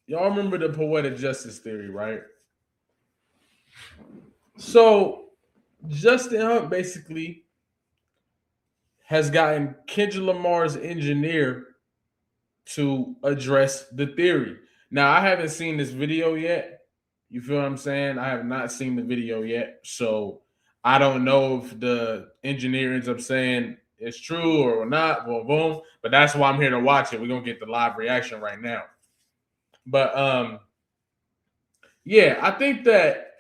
y'all remember the poetic justice theory, right? So Justin Hunt basically has gotten Kendrick Lamar's engineer to address the theory. Now, I haven't seen this video yet. You feel what I'm saying? I have not seen the video yet. So I don't know if the engineer ends up saying it's true or not. Boom, boom. But that's why I'm here to watch it. We're gonna get the live reaction right now. But yeah, I think that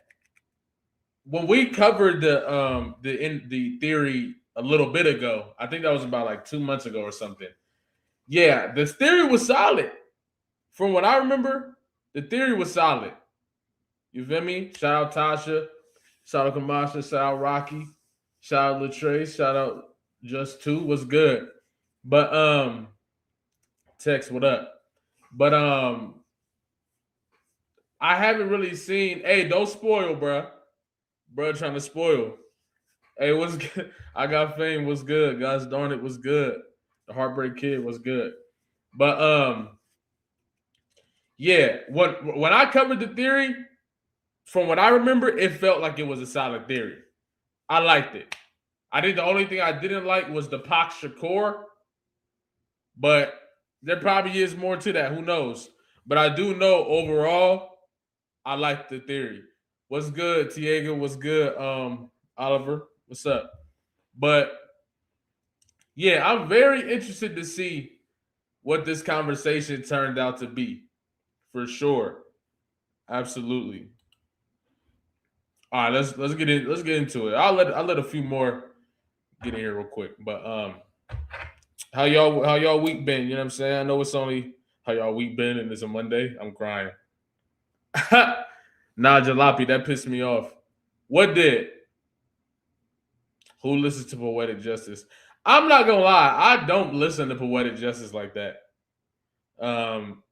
when we covered the theory a little bit ago, I think that was about like 2 months ago or something. Yeah, the theory was solid. From what I remember, the theory was solid. You feel me? Shout out Tasha, shout out Kamasha, shout out Rocky, shout out Latrey, shout out Just Two. Was good. But Tex, what up? But I haven't really seen. Hey, don't spoil, bro. Bro, trying to spoil. Hey, what's good? I got fame. What's good, guys? Darn it, was good. The Heartbreak Kid was good. But yeah, when I covered the theory, from what I remember, it felt like it was a solid theory. I liked it. I think the only thing I didn't like was the Pac Shakur, but there probably is more to that. Who knows? But I do know overall, I like the theory. What's good, Tiago? What's good, Oliver? What's up? But yeah, I'm very interested to see what this conversation turned out to be. For sure. Absolutely. All right, let's get into it. I'll let a few more get in here real quick. But how y'all week been? You know what I'm saying? I know it's only how y'all week been and it's a Monday. I'm crying. Nah, Jalopy, that pissed me off. What did? Who listens to Poetic Justice? I'm not gonna lie, I don't listen to Poetic Justice like that. Um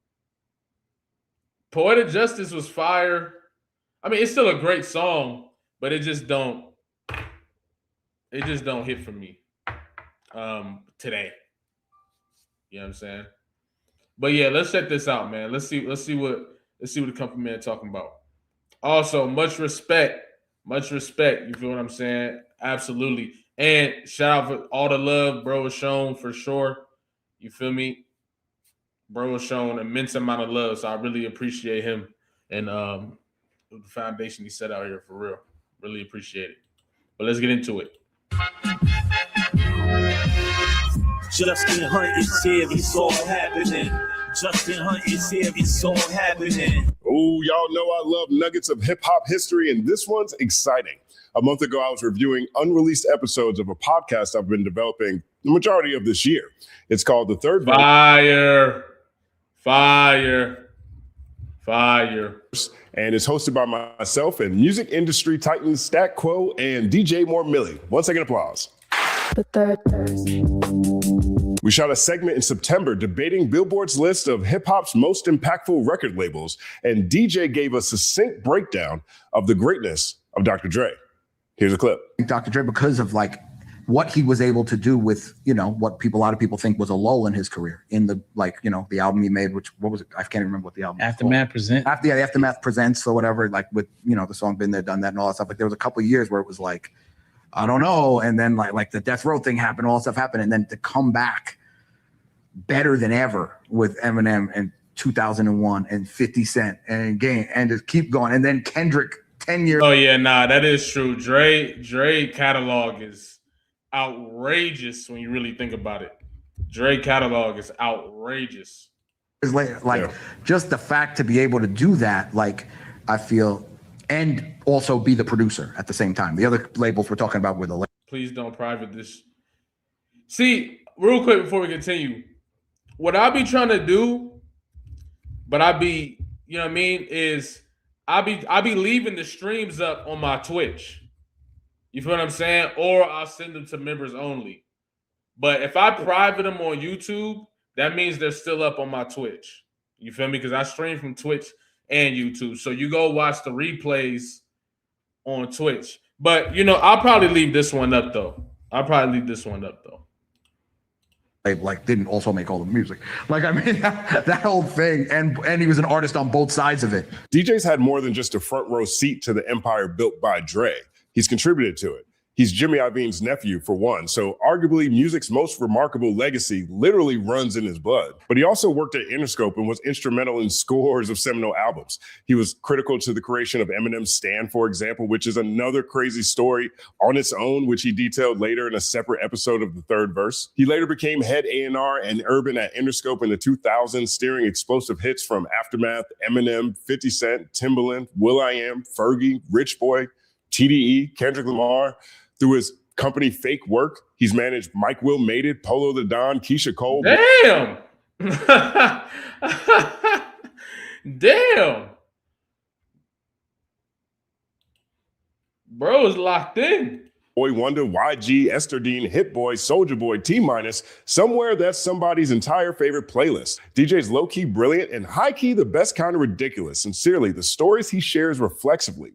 Poetic Justice was fire. I mean, it's still a great song, but it just don't hit for me today. You know what I'm saying? But yeah, let's check this out, man. Let's see what the company man talking about. Also, much respect. Much respect. You feel what I'm saying? Absolutely. And shout out for all the love bro was shown for sure. You feel me? Bro was shown immense amount of love. So I really appreciate him and the foundation he set out here for real. Really appreciate it. But let's get into it. Justin Hunt is here, it's all happening. Justin Hunt is here, it's all happening. Oh, y'all know I love nuggets of hip hop history, and this one's exciting. A month ago, I was reviewing unreleased episodes of a podcast I've been developing the majority of this year. It's called The Third Fire. Fire. Fire. And it's hosted by myself and music industry titans Stat Quo and DJ More Millie. 1 second applause. The Third Thursday. We shot a segment in September debating Billboard's list of hip hop's most impactful record labels, and DJ gave a succinct breakdown of the greatness of Dr. Dre. Here's a clip. Dr. Dre, because of like what he was able to do with, what a lot of people think was a lull in his career in the, the album he made, what was it? I can't even remember what the album Aftermath Presents. The Aftermath Presents or whatever, like with, the song Been There, Done That and all that stuff. Like there was a couple of years where it was like, I don't know. And then like the Death Row thing happened, all that stuff happened. And then to come back better than ever with Eminem and 2001 and 50 Cent and Game and just keep going. And then Kendrick 10 years. Oh yeah, nah, that is true. Dre catalog is outrageous when you really think about it. Dre catalog is outrageous. Later, just the fact to be able to do that, like I feel, and also be the producer at the same time. The other labels we're talking about were the. Please don't private this. See, real quick before we continue, what I be trying to do, but I be, you know what I mean, is I be leaving the streams up on my Twitch. You feel what I'm saying? Or I'll send them to members only. But if I private them on YouTube, that means they're still up on my Twitch. You feel me? Because I stream from Twitch and YouTube. So you go watch the replays on Twitch. But, I'll probably leave this one up, though. like didn't also make all the music. Like, I mean, that whole thing, and he was an artist on both sides of it. DJ's had more than just a front row seat to the empire built by Dre. He's contributed to it. He's Jimmy Iovine's nephew, for one, so arguably music's most remarkable legacy literally runs in his blood. But he also worked at Interscope and was instrumental in scores of seminal albums. He was critical to the creation of Eminem's Stand, for example, which is another crazy story on its own, which he detailed later in a separate episode of The Third Verse. He later became head A&R and urban at Interscope in the 2000s, steering explosive hits from Aftermath, Eminem, 50 Cent, Timbaland, will.i.am, Fergie, Rich Boy, TDE, Kendrick Lamar. Through his company Fake Work, he's managed Mike Will Made It, Polo the Don, Keisha Cole. Damn. Damn. Bro is locked in. Boy Wonder, YG, Esther Dean, Hit Boy, Soulja Boy, T-Minus, somewhere that's somebody's entire favorite playlist. DJ's low-key brilliant and high-key the best kind of ridiculous. Sincerely, the stories he shares reflexively,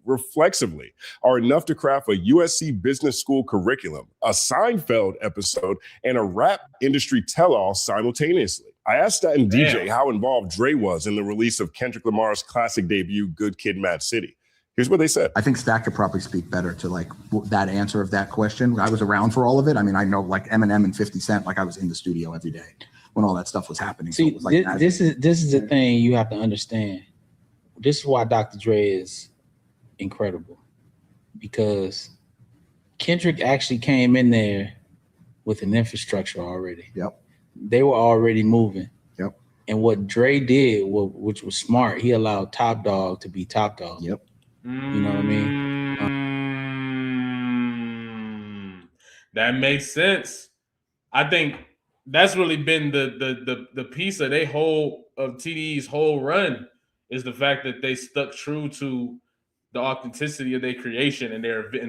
are enough to craft a USC business school curriculum, a Seinfeld episode, and a rap industry tell-all simultaneously. I asked that in DJ how involved Dre was in the release of Kendrick Lamar's classic debut, Good Kid, Mad City. Here's what they said. I think Stack could probably speak better to like that answer of that question. I was around for all of it. I mean, I know like Eminem and 50 Cent, like I was in the studio every day when all that stuff was happening. See, so was like this is the thing you have to understand. This is why Dr. Dre is incredible, because Kendrick actually came in there with an infrastructure already. Yep. They were already moving. Yep. And what Dre did, which was smart, he allowed Top Dog to be Top Dog. Yep. You know what I mean? That makes sense. I think that's really been the piece of TDE's whole run, is the fact that they stuck true to the authenticity of their creation and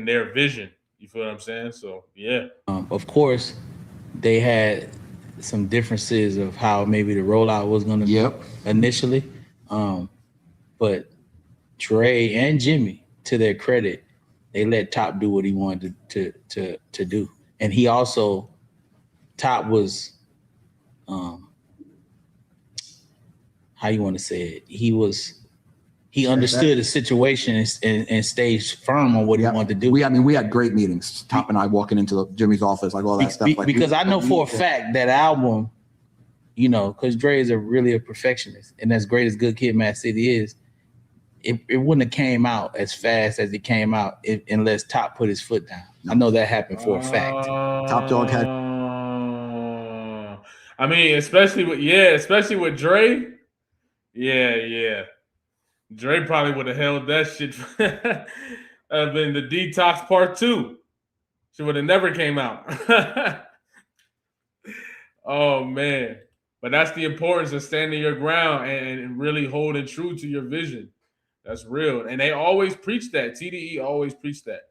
their vision. You feel what I'm saying? So yeah. Of course, they had some differences of how maybe the rollout was going to be initially, but Dre and Jimmy, to their credit, they let Top do what he wanted to do. And he also, Top was, how you want to say it? He understood the situation and stayed firm on what he wanted to do. We had great meetings. Top and I walking into Jimmy's office, like all that stuff. Like, because I know for a fact that album, you know, because Dre is really a perfectionist, and as great as Good Kid, Mad City is, it wouldn't have came out as fast as it came out unless Top put his foot down. I know that happened for a fact. Top Dog had. I mean, especially with Dre. Yeah. Dre probably would have held that shit. Been the Detox Part 2. She would have never came out. Oh man. But that's the importance of standing your ground and really holding true to your vision. That's real. And they always preach that. TDE always preached that.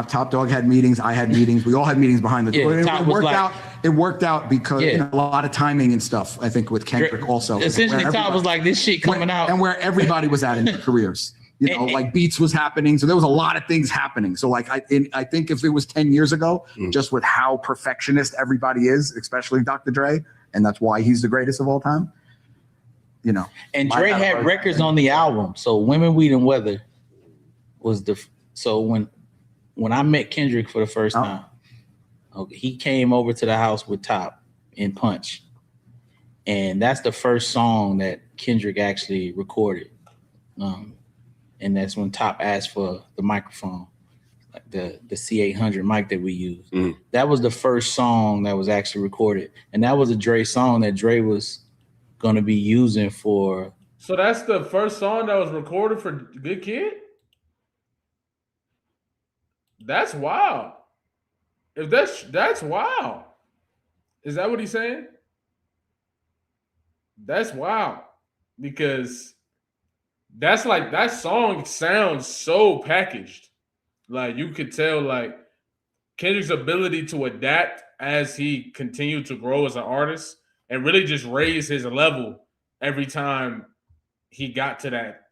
Top Dog had meetings. I had meetings. We all had meetings behind the door. It worked out because a lot of timing and stuff, I think, with Kendrick also. Essentially, Top was like, this shit coming out. And where everybody was at in their careers. You know, like Beats was happening. So there was a lot of things happening. So like, I think if it was 10 years ago, just with how perfectionist everybody is, especially Dr. Dre, and that's why he's the greatest of all time. You know, and Dre had records on the album. So Women, Weed, and Weather was so when I met Kendrick for the first time, he came over to the house with Top in Punch. And that's the first song that Kendrick actually recorded. And that's when Top asked for the microphone, like the C800 mic that we use. That was the first song that was actually recorded. And that was a Dre song that Dre was going to be using for. So that's the first song that was recorded for Good Kid? That's wild. If that's wild. Is that what he's saying? That's wild. Because that's like, that song sounds so packaged. Like you could tell like Kendrick's ability to adapt as he continued to grow as an artist and really just raise his level every time he got to that.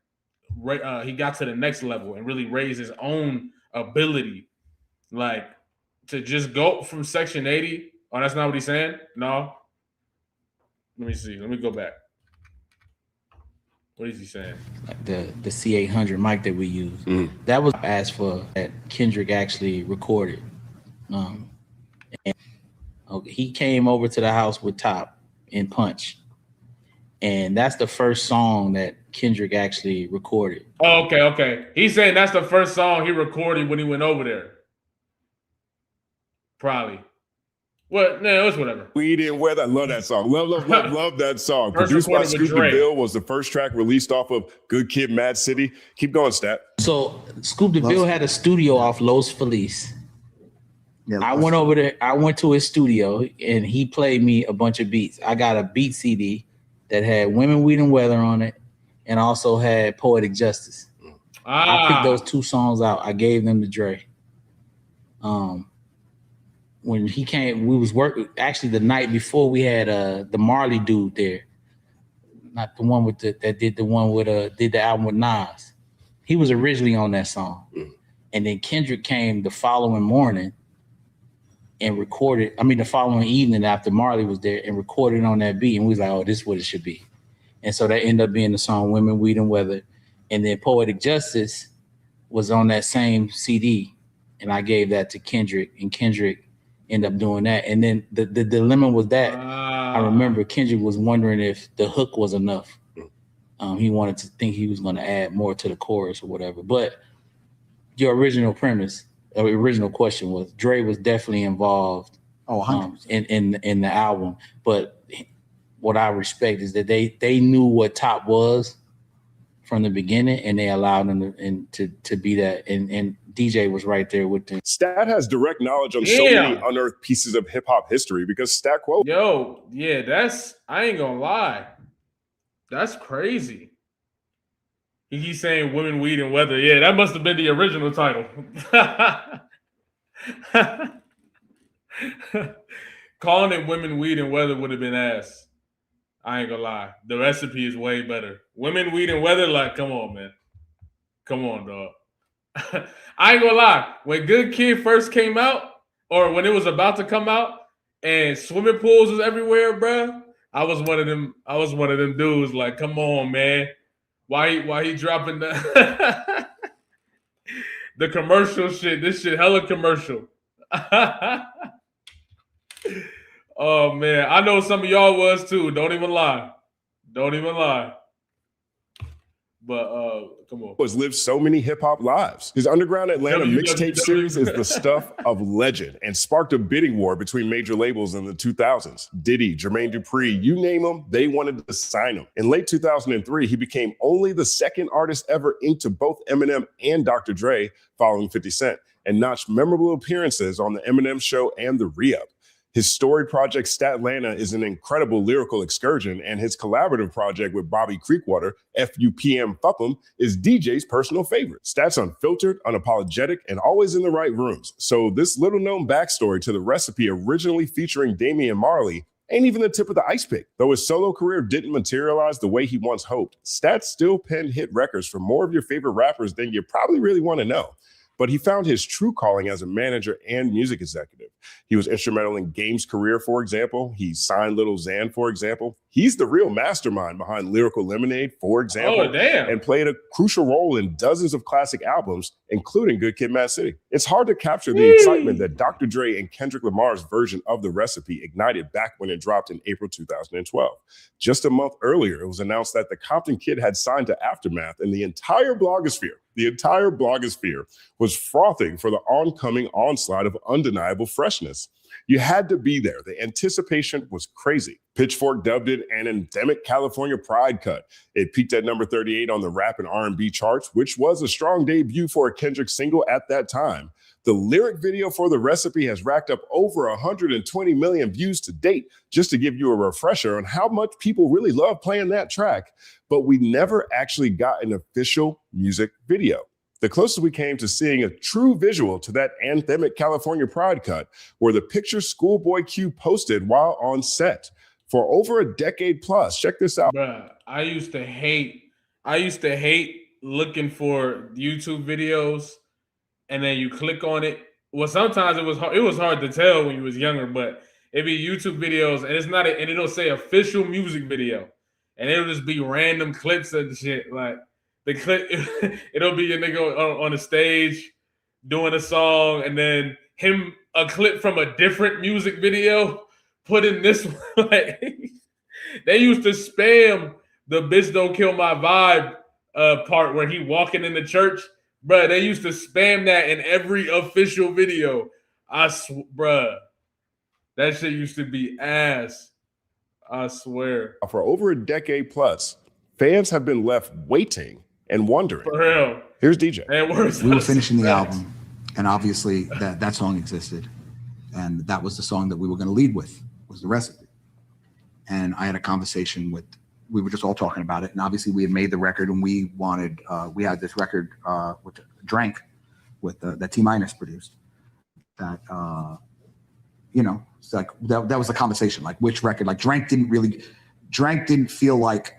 He got to the next level and really raise his own ability, like to just go from Section 80 Oh, that's not what he's saying? No. Let me see. Let me go back. What is he saying? Like the C800 mic that we use. That was asked for that Kendrick actually recorded. And he came over to the house with Top and Punch. And that's the first song that Kendrick actually recorded. Oh, okay. He's saying that's the first song he recorded when he went over there. Probably. Well, no, it's whatever. We didn't wear that. Love that song. Love that song. First Produced by recorded with Scoop Dre. DeVille was the first track released off of Good Kid, Mad City. Keep going, Stat. So Scoop DeVille had a studio off Los Feliz. Yeah, I went over there. I went to his studio and he played me a bunch of beats. I got a beat CD that had Women, Weed, and Weather on it, and also had Poetic Justice. I picked those two songs out. I gave them to Dre. When he came, we was working. Actually, the night before, we had the Marley dude there, not the one with did the album with Nas. He was originally on that song, and then Kendrick came the following morning and recorded. I mean, the following evening after Marley was there and recorded on that beat, and we was like, "Oh, this is what it should be." And so that ended up being the song "Women, Weed, and Weather," and then "Poetic Justice" was on that same CD, and I gave that to Kendrick, and Kendrick ended up doing that. And then the dilemma was that I remember Kendrick was wondering if the hook was enough. He wanted to think he was going to add more to the chorus or whatever. But your original premise, or original question was Dre was definitely involved in the album. But what I respect is that they knew what Top was from the beginning, and they allowed him to be that. And DJ was right there with them. Stat has direct knowledge on so many unearthed pieces of hip hop history because Stat quote. Yo, yeah, I ain't gonna lie. That's crazy. He's saying Women, Weed, and Weather. Yeah, that must have been the original title. Calling it Women, Weed, and Weather would have been ass. I ain't gonna lie. The recipe is way better. Women, Weed, and Weather, like, come on, man. Come on, dog. I ain't gonna lie. When Good Kid first came out, or when it was about to come out, and swimming pools was everywhere, bro, I was one of them dudes. Like, come on, man. Why he dropping the the commercial shit? This shit hella commercial. Oh man, I know some of y'all was too. Don't even lie. But come on. Has lived so many hip hop lives. His Underground Atlanta mixtape series is the stuff of legend and sparked a bidding war between major labels in the 2000s. Diddy, Jermaine Dupri, you name them, they wanted to sign him. In late 2003, he became only the second artist ever inked to both Eminem and Dr. Dre, following 50 Cent, and notched memorable appearances on the Eminem Show and The Re-Up. His storied project, Statlanta, is an incredible lyrical excursion, and his collaborative project with Bobby Creekwater, FUPM Fuppum, is DJ's personal favorite. Stat's unfiltered, unapologetic, and always in the right rooms. So this little-known backstory to the recipe originally featuring Damian Marley ain't even the tip of the ice pick. Though his solo career didn't materialize the way he once hoped, Stat still penned hit records for more of your favorite rappers than you probably really want to know. But he found his true calling as a manager and music executive. He was instrumental in Game's career, for example. He signed Lil Xan, for example. He's the real mastermind behind Lyrical Lemonade, for example, and played a crucial role in dozens of classic albums, including Good Kid, Mad City. It's hard to capture the excitement that Dr. Dre and Kendrick Lamar's version of the recipe ignited back when it dropped in April 2012. Just a month earlier, it was announced that the Compton Kid had signed to Aftermath, and the entire blogosphere was frothing for the oncoming onslaught of undeniable freshness. You had to be there. The anticipation was crazy. Pitchfork dubbed it an endemic California pride cut. It peaked at number 38 on the rap and R&B charts, which was a strong debut for a Kendrick single at that time. The lyric video for the recipe has racked up over 120 million views to date, just to give you a refresher on how much people really love playing that track. But we never actually got an official music video. The closest we came to seeing a true visual to that anthemic California pride cut were the pictures Schoolboy Q posted while on set. For over a decade plus, check this out. Bruh, I used to hate looking for YouTube videos and then you click on it. Well, sometimes it was hard to tell when you was younger, but It'd be YouTube videos, and it's not, and it'll say official music video, and it'll just be random clips and shit. Like the clip, it'll be a nigga on the stage doing a song, and then a clip from a different music video put in this one. Like, they used to spam the "Bitch Don't Kill My Vibe" part where he walking in the church. Bruh, they used to spam that in every official video. Bruh, that shit used to be ass. I swear. For over a decade plus, fans have been left waiting and wondering. For real. Here's DJ. Man, we were finishing the album, and obviously that song existed, and that was the song that we were going to lead with, was The Recipe. And I had a conversation we were just all talking about it, and obviously we had made the record, and we wanted we had this record with Drank with that T-Minus produced. That it's like that was the conversation, like which record. Like Drank didn't feel like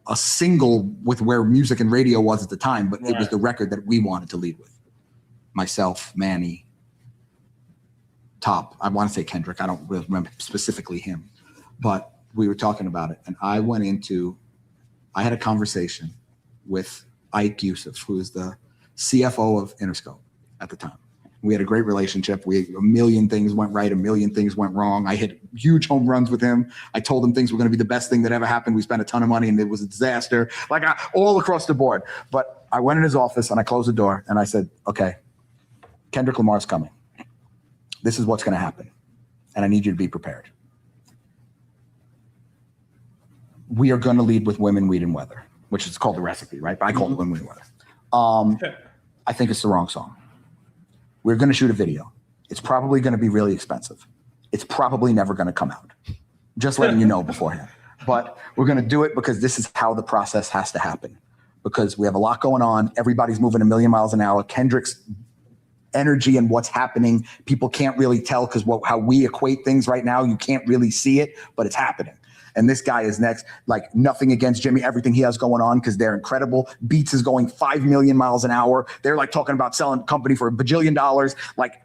a single with where music and radio was at the time, but It was the record that we wanted to lead with. Myself, Manny, Top. I want to say Kendrick. I don't really remember specifically him, but we were talking about it, and I had a conversation with Ike Yusuf, who is the CFO of Interscope at the time. We had a great relationship. A million things went right, a million things went wrong. I hit huge home runs with him. I told him things were going to be the best thing that ever happened. We spent a ton of money, and it was a disaster, all across the board. But I went in his office, and I closed the door, and I said, okay, Kendrick Lamar's coming. This is what's going to happen, and I need you to be prepared. We are going to lead with Women, Weed, and Weather, which is called The Recipe, right? But I call it Women, Weed, and Weather. I think it's the wrong song. We're going to shoot a video. It's probably going to be really expensive. It's probably never going to come out. Just letting you know beforehand. But we're going to do it because this is how the process has to happen. Because we have a lot going on. Everybody's moving a million miles an hour. Kendrick's energy and what's happening, people can't really tell because how we equate things right now, you can't really see it, but it's happening. And this guy is next. Like, nothing against Jimmy, everything he has going on, because they're incredible. Beats is going 5 million miles an hour. They're like talking about selling a company for $1 bajillion. Like,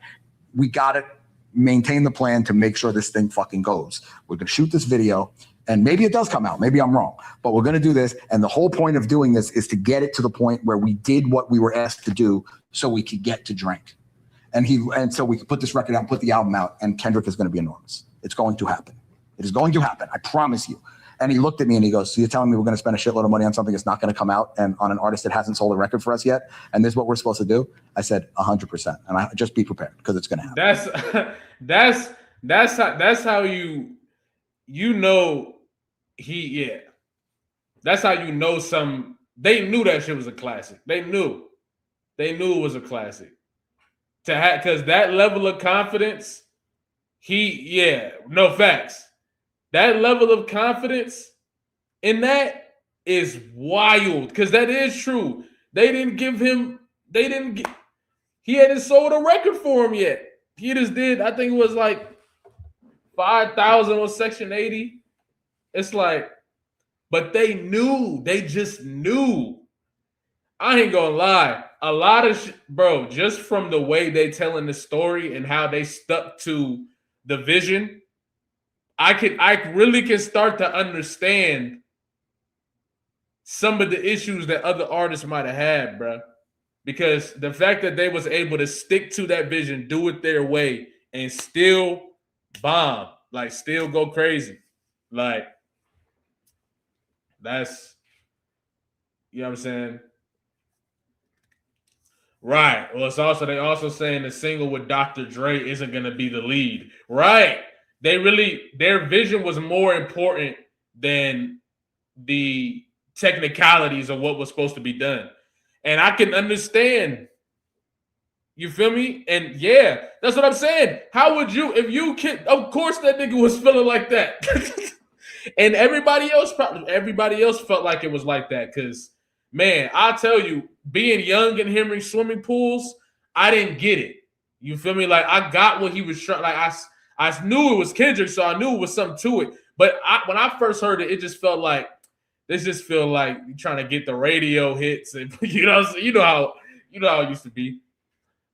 we got to maintain the plan to make sure this thing fucking goes. We're going to shoot this video, and maybe it does come out. Maybe I'm wrong, but we're going to do this. And the whole point of doing this is to get it to the point where we did what we were asked to do so we could get to Drink. And so we could put this record out and put the album out, and Kendrick is going to be enormous. It's going to happen. It is going to happen. I promise you. And he looked at me and he goes, so you're telling me we're going to spend a shitload of money on something that's not going to come out and on an artist that hasn't sold a record for us yet? And this is what we're supposed to do? I said, 100%. And I just be prepared because it's going to happen. That's how you know that's how you know they knew that shit was a classic. They knew it was a classic. Because that level of confidence, no facts. That level of confidence in that is wild, because that is true. He hadn't sold a record for him yet. He just did, I think it was like 5,000 on Section 80. It's like, but they just knew. I ain't gonna lie. A lot of bro, just from the way they telling the story and how they stuck to the vision, I really can start to understand some of the issues that other artists might have had, bro. Because the fact that they was able to stick to that vision, do it their way, and still bomb, like still go crazy. Like, that's, you know what I'm saying? Right. Well, they also saying the single with Dr. Dre isn't going to be the lead. Right. Their vision was more important than the technicalities of what was supposed to be done. And I can understand. You feel me? And yeah, that's what I'm saying. How would you, if you could, of course that nigga was feeling like that. And everybody else felt like it was like that. Because, man, I'll tell you, being young in Henry swimming pools, I didn't get it. You feel me? Like, I got what he was trying. Like, I knew it was Kendrick, so I knew it was something to it. But when I first heard it, it just felt like, this just feel like you're trying to get the radio hits, and you know how it used to be.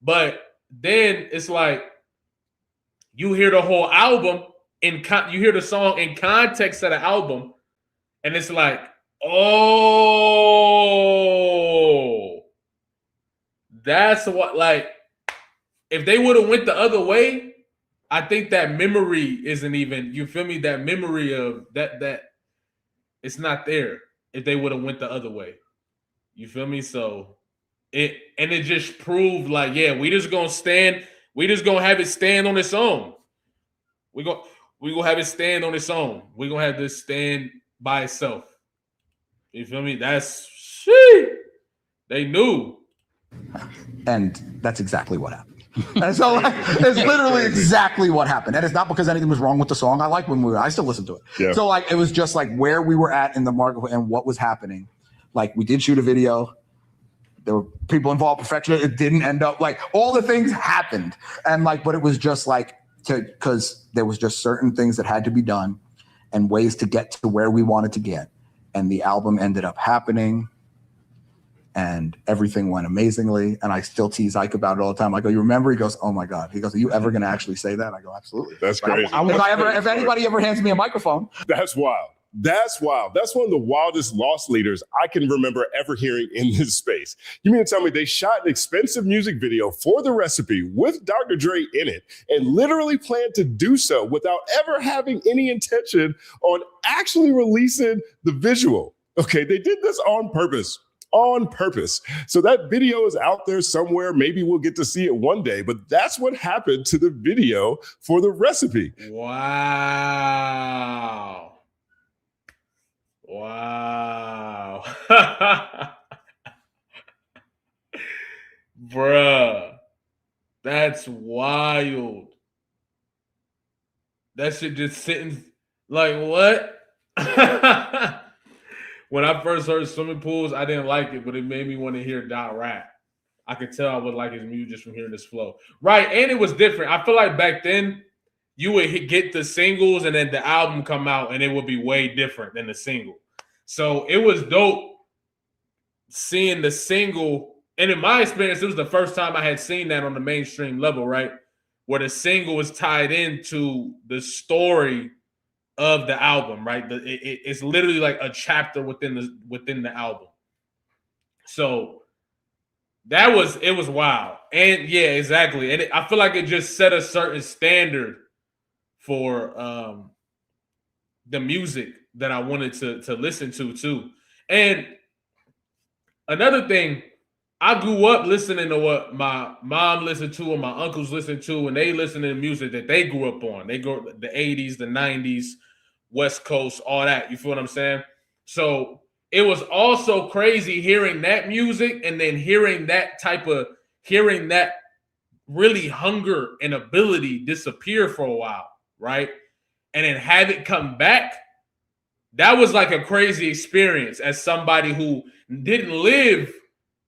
But then it's like, you hear the whole album, you hear the song in context of the album, and it's like, oh, that's what, like, if they would have went the other way, I think that memory isn't even, you feel me? That memory of that it's not there if they would have went the other way. You feel me? So it just proved like, yeah, we just gonna have it stand on its own. We gonna have it stand on its own. We gonna have this stand by itself. You feel me? That's shit. They knew. And that's exactly what happened. And so like, it's literally exactly what happened. And it's not because anything was wrong with the song. I like I still listen to it. Yeah. So like, it was just like where we were at in the market and what was happening. Like we did shoot a video. There were people involved, perfection. It didn't end up like all the things happened. And like, but it was just like, because there was just certain things that had to be done and ways to get to where we wanted to get. And the album ended up happening. And everything went amazingly. And I still tease Ike about it all the time. I go, you remember? He goes, oh my God. He goes, are you ever going to actually say that? I go, absolutely. That's crazy. If anybody ever hands me a microphone. That's wild. That's wild. That's one of the wildest loss leaders I can remember ever hearing in this space. You mean to tell me they shot an expensive music video for the recipe with Dr. Dre in it and literally planned to do so without ever having any intention on actually releasing the visual? Okay, they did this on purpose. On purpose. So that video is out there somewhere. Maybe we'll get to see it one day, but that's what happened to the video for the recipe. Wow. Wow. Bruh. That's wild. That shit just sitting like what? When I first heard Swimming Pools, I didn't like it, but it made me want to hear Dot rap. I could tell I would like his music just from hearing this flow. Right, and it was different. I feel like back then, you would get the singles and then the album come out, and it would be way different than the single. So it was dope seeing the single. And in my experience, it was the first time I had seen that on the mainstream level, right? Where the single was tied into the story of the album, right? It's literally like a chapter within the album. So it was wild. And yeah, exactly. And I feel like it just set a certain standard for the music that I wanted to listen to too. And another thing, I grew up listening to what my mom listened to and my uncles listened to, and they listened to the music that they grew up on. They grew up the 80s, the 90s, West Coast, all that. You feel what I'm saying? So it was also crazy hearing that music and then hearing that really hunger and ability disappear for a while, right? And then have it come back. That was like a crazy experience as somebody who didn't live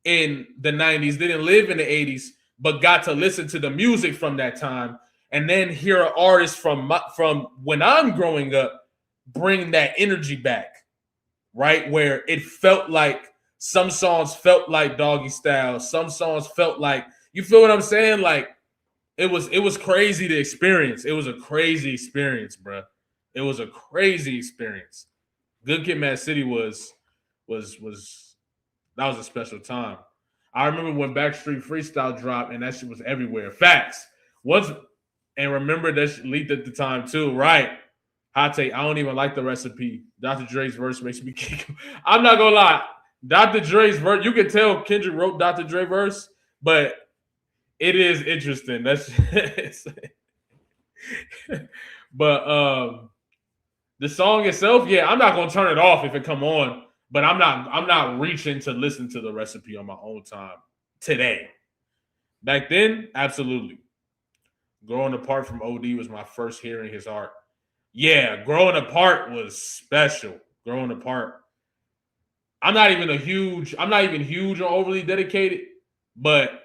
in the 90s, didn't live in the 80s, but got to listen to the music from that time and then hear an artist from when I'm growing up bring that energy back, right? Where it felt like some songs felt like Doggy Style, some songs felt like, you feel what I'm saying? Like it was crazy to experience. It was a crazy experience, bro. It was a crazy experience. Good Kid, Mad City was that was a special time. I remember when Backstreet Freestyle dropped and that shit was everywhere. Facts. And remember that shit leaked at the time too, right? Hot take, I don't even like the recipe. Dr. Dre's verse makes me kick him. I'm not gonna lie. Dr. Dre's verse, you can tell Kendrick wrote Dr. Dre verse, but it is interesting. But the song itself, yeah, I'm not gonna turn it off if it come on, but I'm not reaching to listen to the recipe on my own time today. Back then, absolutely. Growing Apart from OD was my first hearing his art. Yeah, Growing Apart was special. Growing Apart. I'm not even huge on Overly Dedicated, but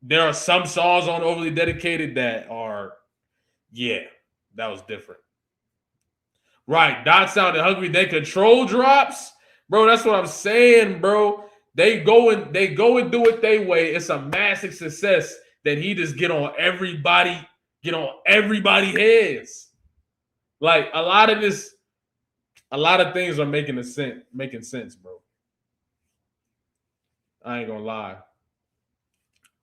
there are some songs on Overly Dedicated that are, yeah, that was different. Right, Dot sounded hungry. Then Control drops, bro. That's what I'm saying, bro. They go and do it their way. It's a massive success that he just get on everybody heads. Like a lot of things are making sense, bro. I ain't gonna lie.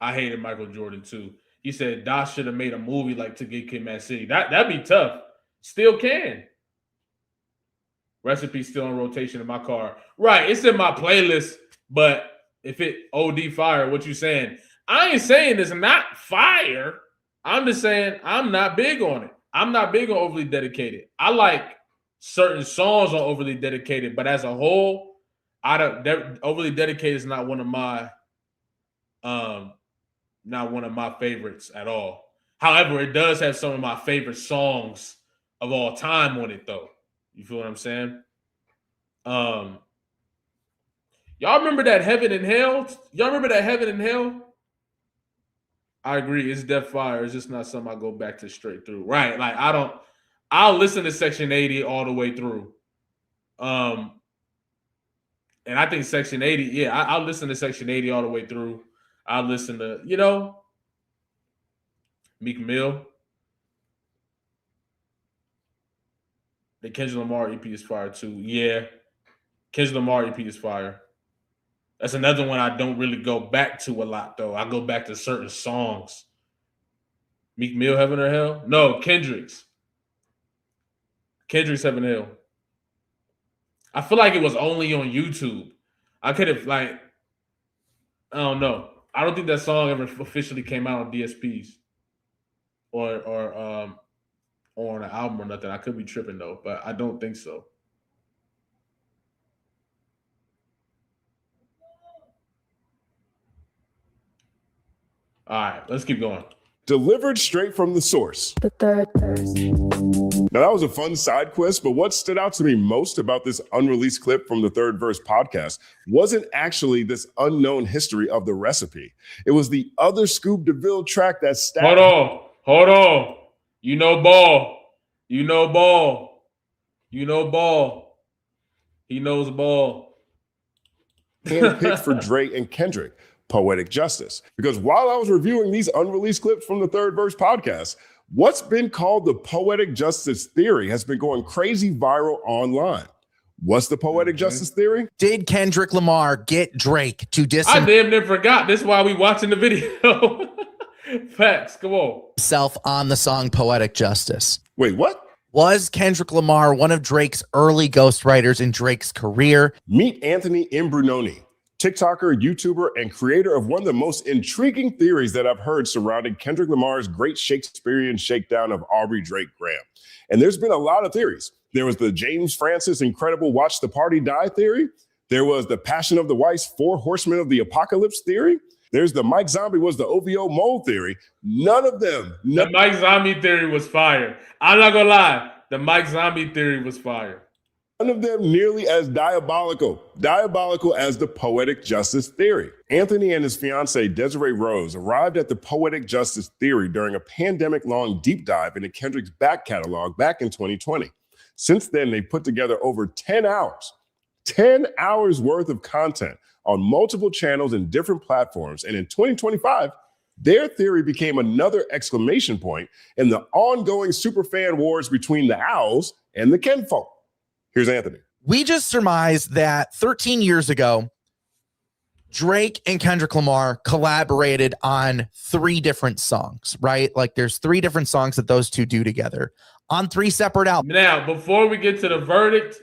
I hated Michael Jordan too. He said Doc should have made a movie like To Get Kid, Mad City. That'd be tough. Still can. Recipe still in rotation in my car. Right, it's in my playlist, but if it OD fire, what you saying? I ain't saying it's not fire. I'm just saying I'm not big on it. I'm not big on Overly Dedicated. I like certain songs on Overly Dedicated, but as a whole, Overly Dedicated is not one of my favorites at all. However, it does have some of my favorite songs of all time on it, though. You feel what I'm saying? Y'all remember that Heaven and Hell? Y'all remember that Heaven and Hell? I agree. It's Death Fire. It's just not something I go back to straight through. Right. Like I'll listen to Section 80 all the way through. And I think Section 80, I'll listen to Section 80 all the way through. I'll listen to, Meek Mill. The Kendrick Lamar EP is fire too. Yeah. Kendrick Lamar EP is fire. That's another one I don't really go back to a lot, though. I go back to certain songs. Meek Mill, Heaven or Hell? No, Kendricks. Kendricks, Heaven or Hell. I feel like it was only on YouTube. I could have, I don't know. I don't think that song ever officially came out on DSPs or on an album or nothing. I could be tripping, though, but I don't think so. All right, let's keep going. Delivered straight from the source. The third verse. Now, that was a fun side quest, but what stood out to me most about this unreleased clip from the Third Verse podcast wasn't actually this unknown history of the recipe. It was the other Scoop DeVille track that stabbed. Hold on. You know ball. He knows ball. Handpicked for Dre and Kendrick. Poetic Justice. Because while I was reviewing these unreleased clips from the Third Verse podcast, what's been called the Poetic Justice Theory has been going crazy viral online. What's the Poetic Justice Theory? Did Kendrick Lamar get Drake to I damn near forgot. This is why we watching the video. Facts, come on. himself on the song Poetic Justice? Wait, what? Was Kendrick Lamar one of Drake's early ghostwriters in Drake's career? Meet Anthony Imbrunoni, TikToker, YouTuber, and creator of one of the most intriguing theories that I've heard surrounding Kendrick Lamar's great Shakespearean shakedown of Aubrey Drake Graham. And there's been a lot of theories. There was the James Francis incredible Watch the Party Die theory. There was the Passion of the Christ, Four Horsemen of the Apocalypse theory. There's the Mike Zombie was the OVO mole theory. None of them. The Mike Zombie theory was fire. I'm not gonna lie. The Mike Zombie theory was fire. None of them nearly as diabolical as the Poetic Justice Theory. Anthony and his fiancée, Desiree Rose, arrived at the Poetic Justice Theory during a pandemic-long deep dive into Kendrick's back catalog back in 2020. Since then, they put together over 10 hours worth of content on multiple channels and different platforms. And in 2025, their theory became another exclamation point in the ongoing superfan wars between the Owls and the Kenfolk. Here's Anthony. We just surmised that 13 years ago, Drake and Kendrick Lamar collaborated on 3 different songs, right? Like there's 3 different songs that those two do together on 3 separate albums. Now, before we get to the verdict,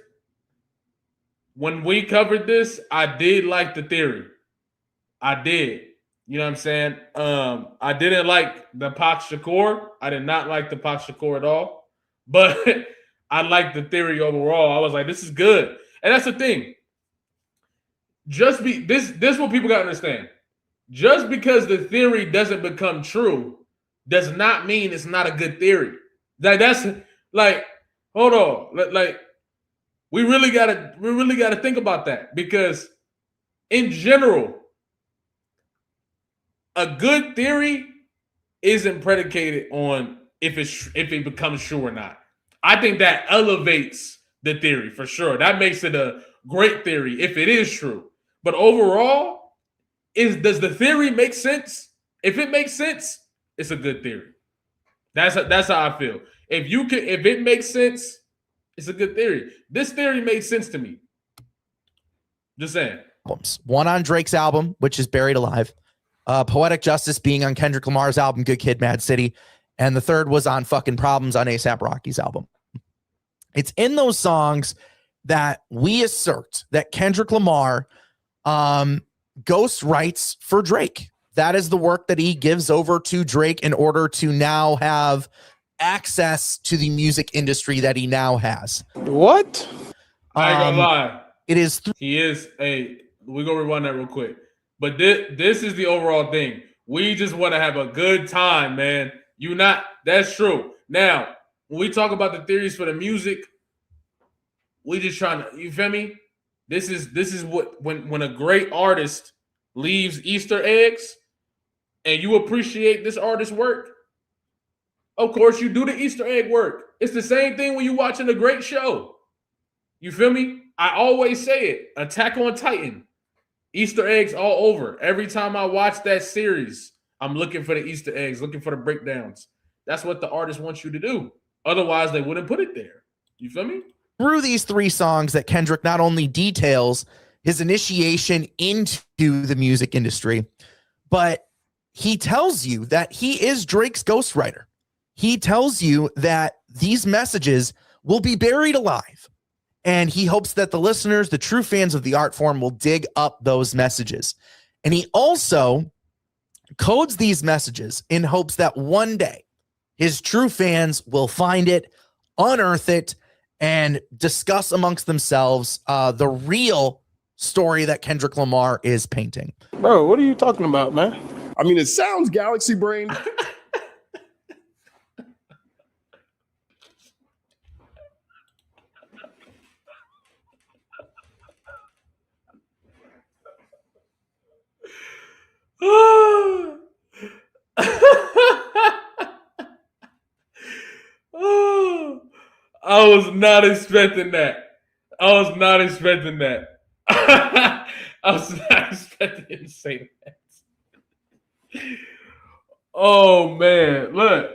when we covered this, I did like the theory. I did. You know what I'm saying? I didn't like the Pac Shakur. I did not like the Pac Shakur at all. But I like the theory overall. I was like, this is good. And that's the thing. This is what people got to understand. Just because the theory doesn't become true does not mean it's not a good theory. That's like, hold on. Like, we really gotta think about that, because in general, a good theory isn't predicated on if it becomes true or not. I think that elevates the theory for sure. That makes it a great theory if it is true. But overall, does the theory make sense? If it makes sense, it's a good theory. That's how I feel. If it makes sense, it's a good theory. This theory made sense to me. Just saying. One on Drake's album, which is Buried Alive. Poetic Justice being on Kendrick Lamar's album, Good Kid, Mad City. And the third was on Fucking Problems on A$AP Rocky's album. It's in those songs that we assert that Kendrick Lamar ghost writes for Drake. That is the work that he gives over to Drake in order to now have access to the music industry that he now has. What? I ain't gonna lie. It is. We're gonna rewind that real quick. But this is the overall thing. We just want to have a good time, man. That's true. Now, when we talk about the theories for the music, we just trying to, you feel me? This is what when a great artist leaves Easter eggs and you appreciate this artist's work, of course you do the Easter egg work. It's the same thing when you're watching a great show. You feel me? I always say it. Attack on Titan. Easter eggs all over. Every time I watch that series, I'm looking for the Easter eggs, looking for the breakdowns. That's what the artist wants you to do. Otherwise, they wouldn't put it there. You feel me? Through these three songs that Kendrick not only details his initiation into the music industry, but he tells you that he is Drake's ghostwriter. He tells you that these messages will be buried alive. And he hopes that the listeners, the true fans of the art form, will dig up those messages. And he also codes these messages in hopes that one day his true fans will find it, unearth it, and discuss amongst themselves the real story that Kendrick Lamar is painting. Bro, what are you talking about, man? I mean, it sounds galaxy brain. I was not expecting that. I was not expecting him to say that. Oh man, look.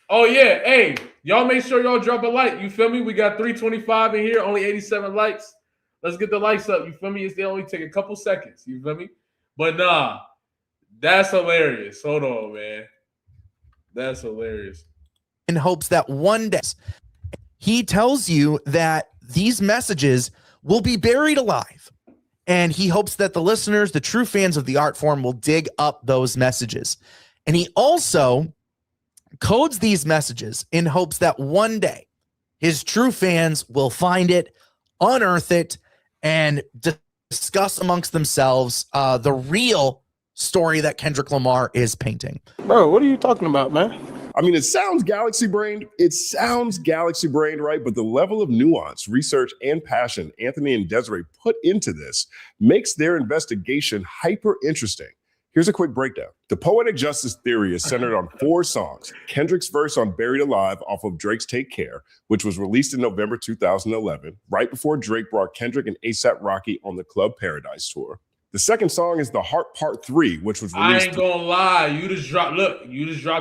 Oh yeah, hey, y'all make sure y'all drop a like. You feel me? We got 325 in here, only 87 likes. Let's get the likes up. You feel me? They only take a couple seconds. You feel me? But nah, that's hilarious. Hold on, man. That's hilarious. In hopes that one day he tells you that these messages will be buried alive. And he hopes that the listeners, the true fans of the art form, will dig up those messages. And he also codes these messages in hopes that one day his true fans will find it, unearth it, and discuss amongst themselves the real story that Kendrick Lamar is painting. Bro, what are you talking about, man? I mean, it sounds galaxy brained. Right? But the level of nuance, research, and passion Anthony and Desiree put into this makes their investigation hyper interesting. Here's a quick breakdown. The Poetic Justice theory is centered on 4 songs. Kendrick's verse on Buried Alive off of Drake's Take Care, which was released in November 2011, right before Drake brought Kendrick and A$AP Rocky on the Club Paradise tour. The second song is The Heart Part 3, which was released. I ain't gonna lie. You just dropped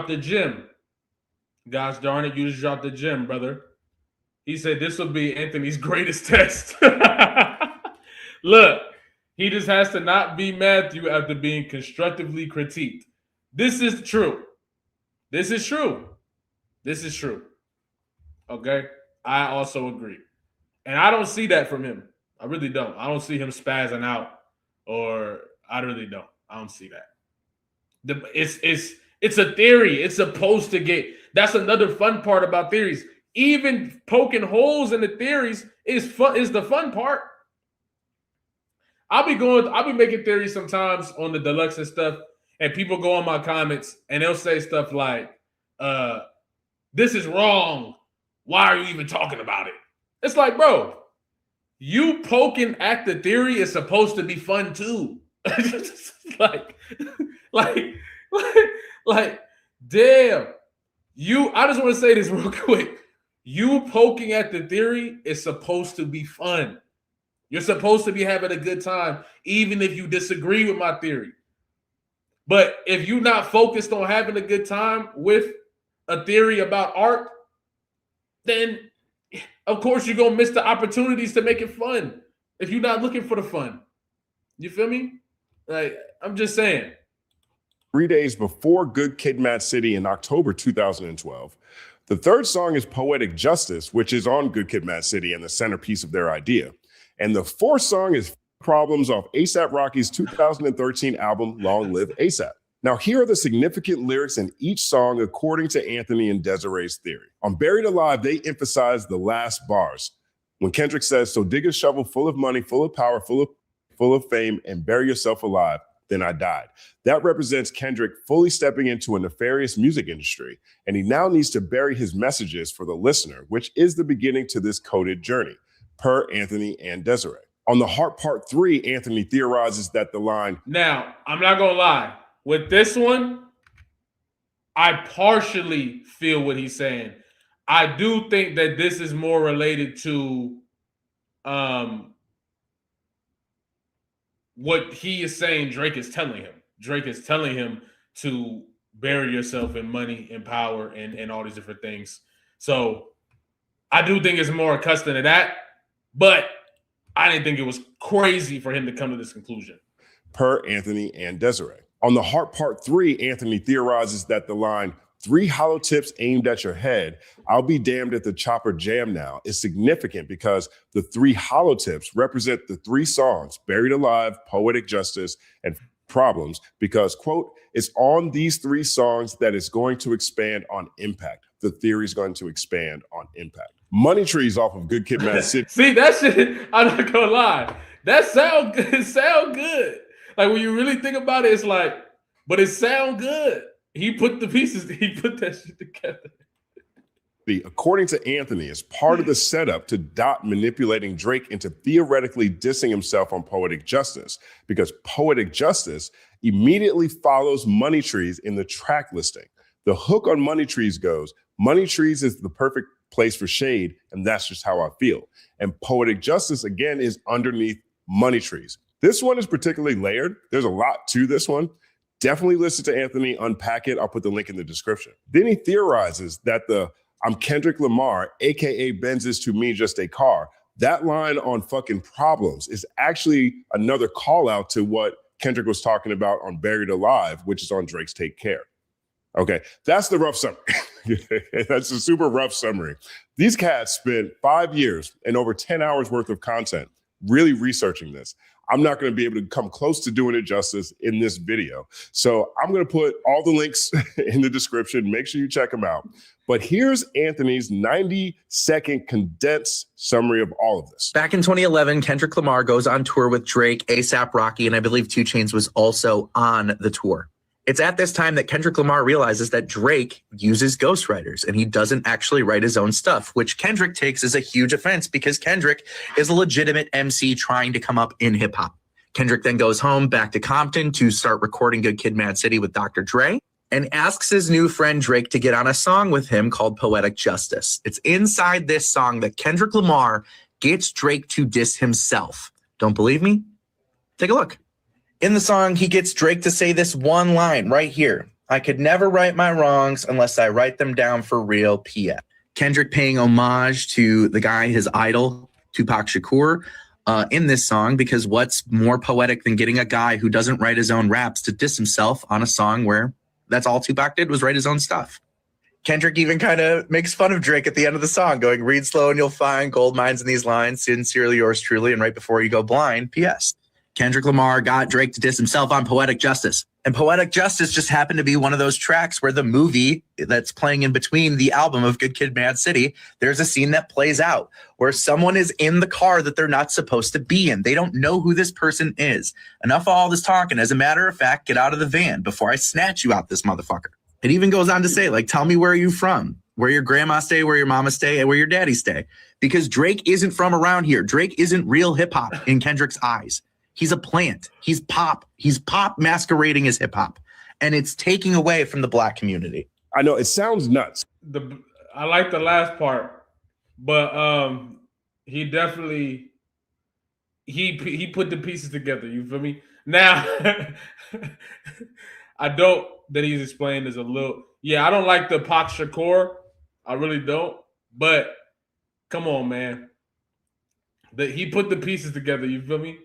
the gem. Gosh darn it, you just dropped the gem, brother. He said this will be Anthony's greatest test. Look, he just has to not be Matthew after being constructively critiqued. This is true. This is true. Okay? I also agree. And I don't see that from him. I really don't. I don't see him spazzing out, or I really don't. I don't see that. It's a theory. It's supposed to get. That's another fun part about theories. Even poking holes in the theories is the fun part. I'll be making theories sometimes on the deluxe and stuff, and people go on my comments and they'll say stuff like, this is wrong. Why are you even talking about it? It's like, bro, you poking at the theory is supposed to be fun too. like, damn. I just want to say this real quick. You poking at the theory is supposed to be fun. You're supposed to be having a good time, even if you disagree with my theory. But if you're not focused on having a good time with a theory about art, then of course you're gonna miss the opportunities to make it fun if you're not looking for the fun. You feel me? Like, I'm just saying. 3 days before Good Kid, Mad City in October 2012. The third song is Poetic Justice, which is on Good Kid, Mad City and the centerpiece of their idea. And the fourth song is Problems off A$AP Rocky's 2013 album, Long Live A$AP. Now, here are the significant lyrics in each song according to Anthony and Desiree's theory. On Buried Alive, they emphasize the last bars. When Kendrick says, so dig a shovel full of money, full of power, full of fame, and bury yourself alive, then I died. That represents Kendrick fully stepping into a nefarious music industry, and he now needs to bury his messages for the listener, which is the beginning to this coded journey, per Anthony and Desiree. On The Heart Part 3, Anthony theorizes that the line... Now, I'm not going to lie. With this one, I partially feel what he's saying. I do think that this is more related to what he is saying Drake is telling him. Drake is telling him to bury yourself in money and power and all these different things. So I do think it's more accustomed to that, but I didn't think it was crazy for him to come to this conclusion. Per Anthony and Desiree. On The Heart Part 3, Anthony theorizes that the line, 3 hollow tips aimed at your head, I'll be damned if the chopper jam now, is significant because the 3 hollow tips represent the 3 songs, Buried Alive, Poetic Justice, and Problems, because, quote, it's on these 3 songs that it's going to expand on impact. The theory is going to expand on impact. Money Trees off of Good Kid, Mad City. See, that shit, I'm not gonna lie. That sound good. Like, when you really think about it, it's like, but it sound good. He put that shit together. According to Anthony, is part of the setup to Dot manipulating Drake into theoretically dissing himself on Poetic Justice, because Poetic Justice immediately follows Money Trees in the track listing. The hook on Money Trees goes, Money Trees is the perfect place for shade, and that's just how I feel. And Poetic Justice, again, is underneath Money Trees. This one is particularly layered. There's a lot to this one. Definitely listen to Anthony unpack it. I'll put the link in the description. Then he theorizes that I'm Kendrick Lamar, aka Benz is to me just a car. That line on fucking Problems is actually another call out to what Kendrick was talking about on Buried Alive, which is on Drake's Take Care. Okay, that's the rough summary. That's a super rough summary. These cats spent 5 years and over 10 hours worth of content really researching this. I'm not going to be able to come close to doing it justice in this video. So I'm going to put all the links in the description. Make sure you check them out. But here's Anthony's 90-second condensed summary of all of this. Back in 2011, Kendrick Lamar goes on tour with Drake, A$AP Rocky, and I believe 2 Chainz was also on the tour. It's at this time that Kendrick Lamar realizes that Drake uses ghostwriters and he doesn't actually write his own stuff, which Kendrick takes as a huge offense because Kendrick is a legitimate MC trying to come up in hip hop. Kendrick then goes home back to Compton to start recording Good Kid, Mad City with Dr. Dre and asks his new friend Drake to get on a song with him called Poetic Justice. It's inside this song that Kendrick Lamar gets Drake to diss himself. Don't believe me? Take a look. In the song, he gets Drake to say this one line right here. I could never right my wrongs unless I write them down for real, P.S. Kendrick paying homage to the guy, his idol, Tupac Shakur, in this song, because what's more poetic than getting a guy who doesn't write his own raps to diss himself on a song where that's all Tupac did was write his own stuff. Kendrick even kind of makes fun of Drake at the end of the song, going, read slow and you'll find gold mines in these lines, sincerely yours truly, and right before you go blind, P.S. Kendrick Lamar got Drake to diss himself on Poetic Justice. And Poetic Justice just happened to be one of those tracks where the movie that's playing in between the album of Good Kid, Mad City, there's a scene that plays out where someone is in the car that they're not supposed to be in. They don't know who this person is. Enough of all this talking. As a matter of fact, get out of the van before I snatch you out this motherfucker. It even goes on to say, like, tell me where are you from? Where your grandma stay, where your mama stay, and where your daddy stay. Because Drake isn't from around here. Drake isn't real hip hop in Kendrick's eyes. He's a plant. He's pop. He's pop masquerading as hip hop. And it's taking away from the black community. I know it sounds nuts. I like the last part, but he definitely he put the pieces together. You feel me? Now I don't that he's explained is a little I don't like the Pac Shakur. I really don't. But come on, man. He put the pieces together. You feel me?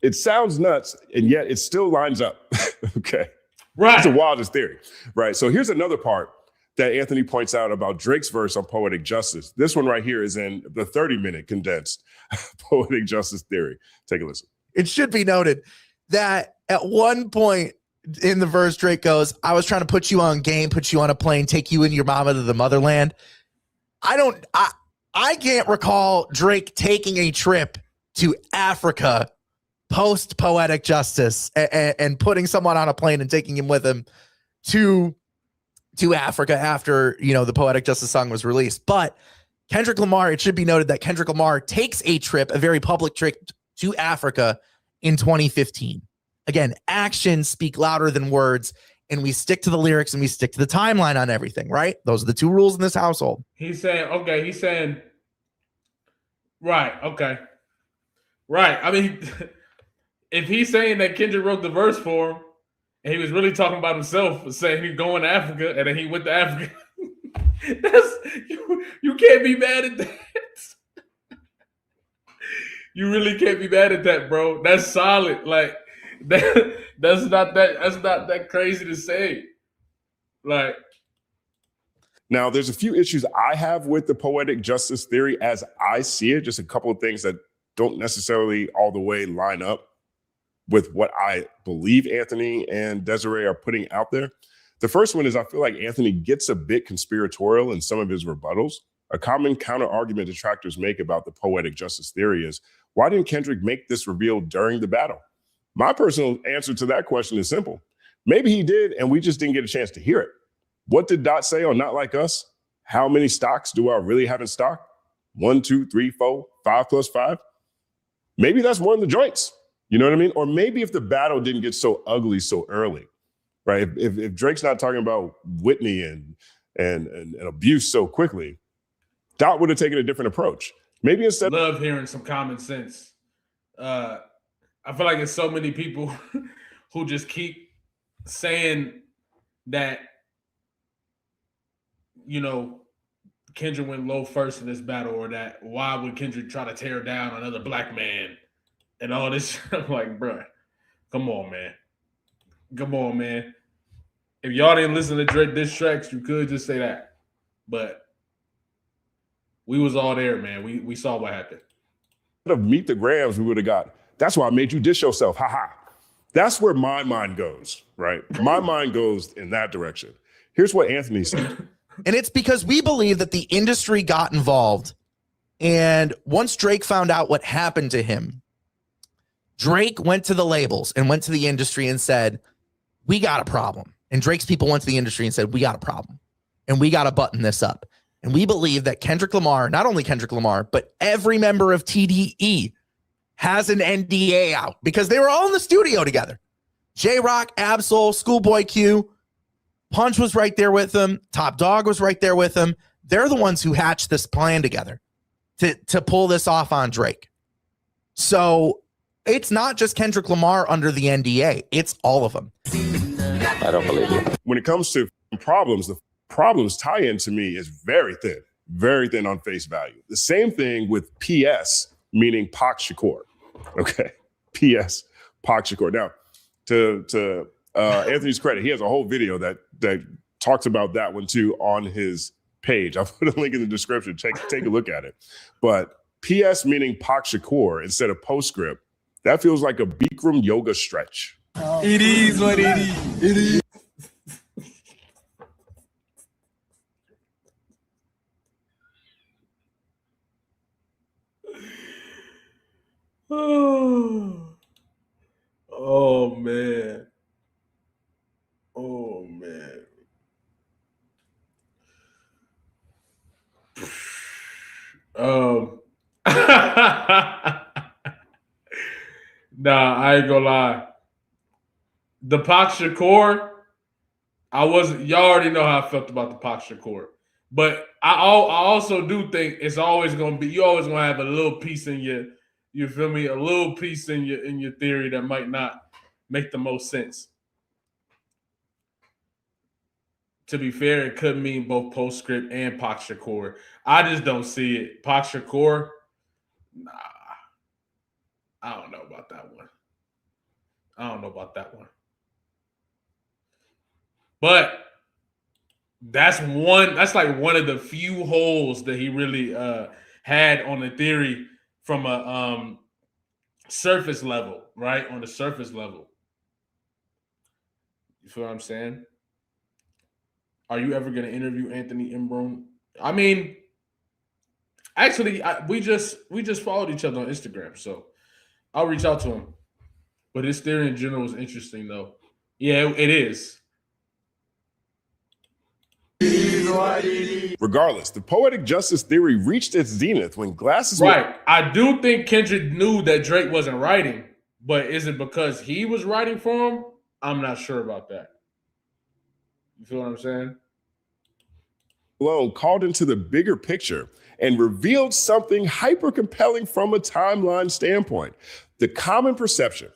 It sounds nuts, and yet it still lines up. Okay. Right. It's the wildest theory. Right. So here's another part that Anthony points out about Drake's verse on Poetic Justice. This one right here is in the 30-minute condensed Poetic Justice theory. Take a listen. It should be noted that at one point in the verse, Drake goes, I was trying to put you on game, put you on a plane, take you and your mama to the motherland. I can't recall Drake taking a trip to Africa post Poetic Justice and putting someone on a plane and taking him with him to Africa after, the Poetic Justice song was released. But Kendrick Lamar, it should be noted that Kendrick Lamar takes a very public trip to Africa in 2015. Again, actions speak louder than words, and we stick to the lyrics and we stick to the timeline on everything, right? Those are the two rules in this household. He's saying, right, okay. Right. I mean, if he's saying that Kendrick wrote the verse for him, and he was really talking about himself, saying he's going to Africa, and then he went to Africa, you can't be mad at that. You really can't be mad at that, bro. That's solid. Like that's not that crazy to say. Like, now there's a few issues I have with the Poetic Justice theory as I see it. Just a couple of things that don't necessarily all the way line up with what I believe Anthony and Desiree are putting out there. The first one is I feel like Anthony gets a bit conspiratorial in some of his rebuttals. A common counter argument detractors make about the Poetic Justice theory is, why didn't Kendrick make this reveal during the battle? My personal answer to that question is simple. Maybe he did, and we just didn't get a chance to hear it. What did Dot say on Not Like Us? How many stocks do I really have in stock? 1, 2, 3, 4, 5 plus 5? Maybe that's one of the joints. You know what I mean? Or maybe if the battle didn't get so ugly so early, right? If Drake's not talking about Whitney and abuse so quickly, Dot would have taken a different approach. Maybe instead. Love hearing some common sense. I feel like there's so many people who just keep saying that, Kendrick went low first in this battle, or that why would Kendrick try to tear down another black man and all this. I'm like, bro, come on, man. Come on, man. If y'all didn't listen to Drake diss tracks, you could just say that. But we was all there, man. We saw what happened. Of Meet the Grams, we would have got, that's why I made you diss yourself. Ha ha. That's where my mind goes, right? My mind goes in that direction. Here's what Anthony said. And it's because we believe that the industry got involved. And once Drake found out what happened to him, Drake went to the labels and went to the industry and said, we got a problem. And Drake's people went to the industry and said, we got a problem. And we got to button this up. And we believe that Kendrick Lamar, not only Kendrick Lamar, but every member of TDE has an NDA out because they were all in the studio together. J-Rock, Absol, Schoolboy Q, Punch was right there with them. Top Dog was right there with them. They're the ones who hatched this plan together to pull this off on Drake. So it's not just Kendrick Lamar under the NDA. It's all of them. I don't believe you. When it comes to problems, the problems tie-in to me is very thin on face value. The same thing with PS, meaning Pac Shakur. Okay, PS, Pac Shakur. Now, to Anthony's credit, he has a whole video that talks about that one too on his page. I'll put a link in the description. Take a look at it. But PS meaning Pac Shakur instead of postscript, that feels like a Bikram yoga stretch. It is what it is. It is. Oh man. Oh man. Nah, I ain't gonna lie. The Pac Shakur, y'all already know how I felt about the Pac Shakur. But I also do think it's always gonna be, you always gonna have a little piece in you feel me? A little piece in your theory that might not make the most sense. to be fair, it could mean both Postscript and Pac Shakur. I just don't see it. Pac Shakur, nah. I don't know about that one. But that's like one of the few holes that he really had on the theory from a surface level, right? On the surface level. You feel what I'm saying? Are you ever going to interview Anthony Imbrone? I mean, actually, we just followed each other on Instagram, so I'll reach out to him. But his theory in general is interesting, though. Yeah, it is. Regardless, the poetic justice theory reached its zenith when Glasses. Right. I do think Kendrick knew that Drake wasn't writing, but is it because he was writing for him? I'm not sure about that. You feel what I'm saying? Malone called into the bigger picture and revealed something hyper compelling from a timeline standpoint. The common perception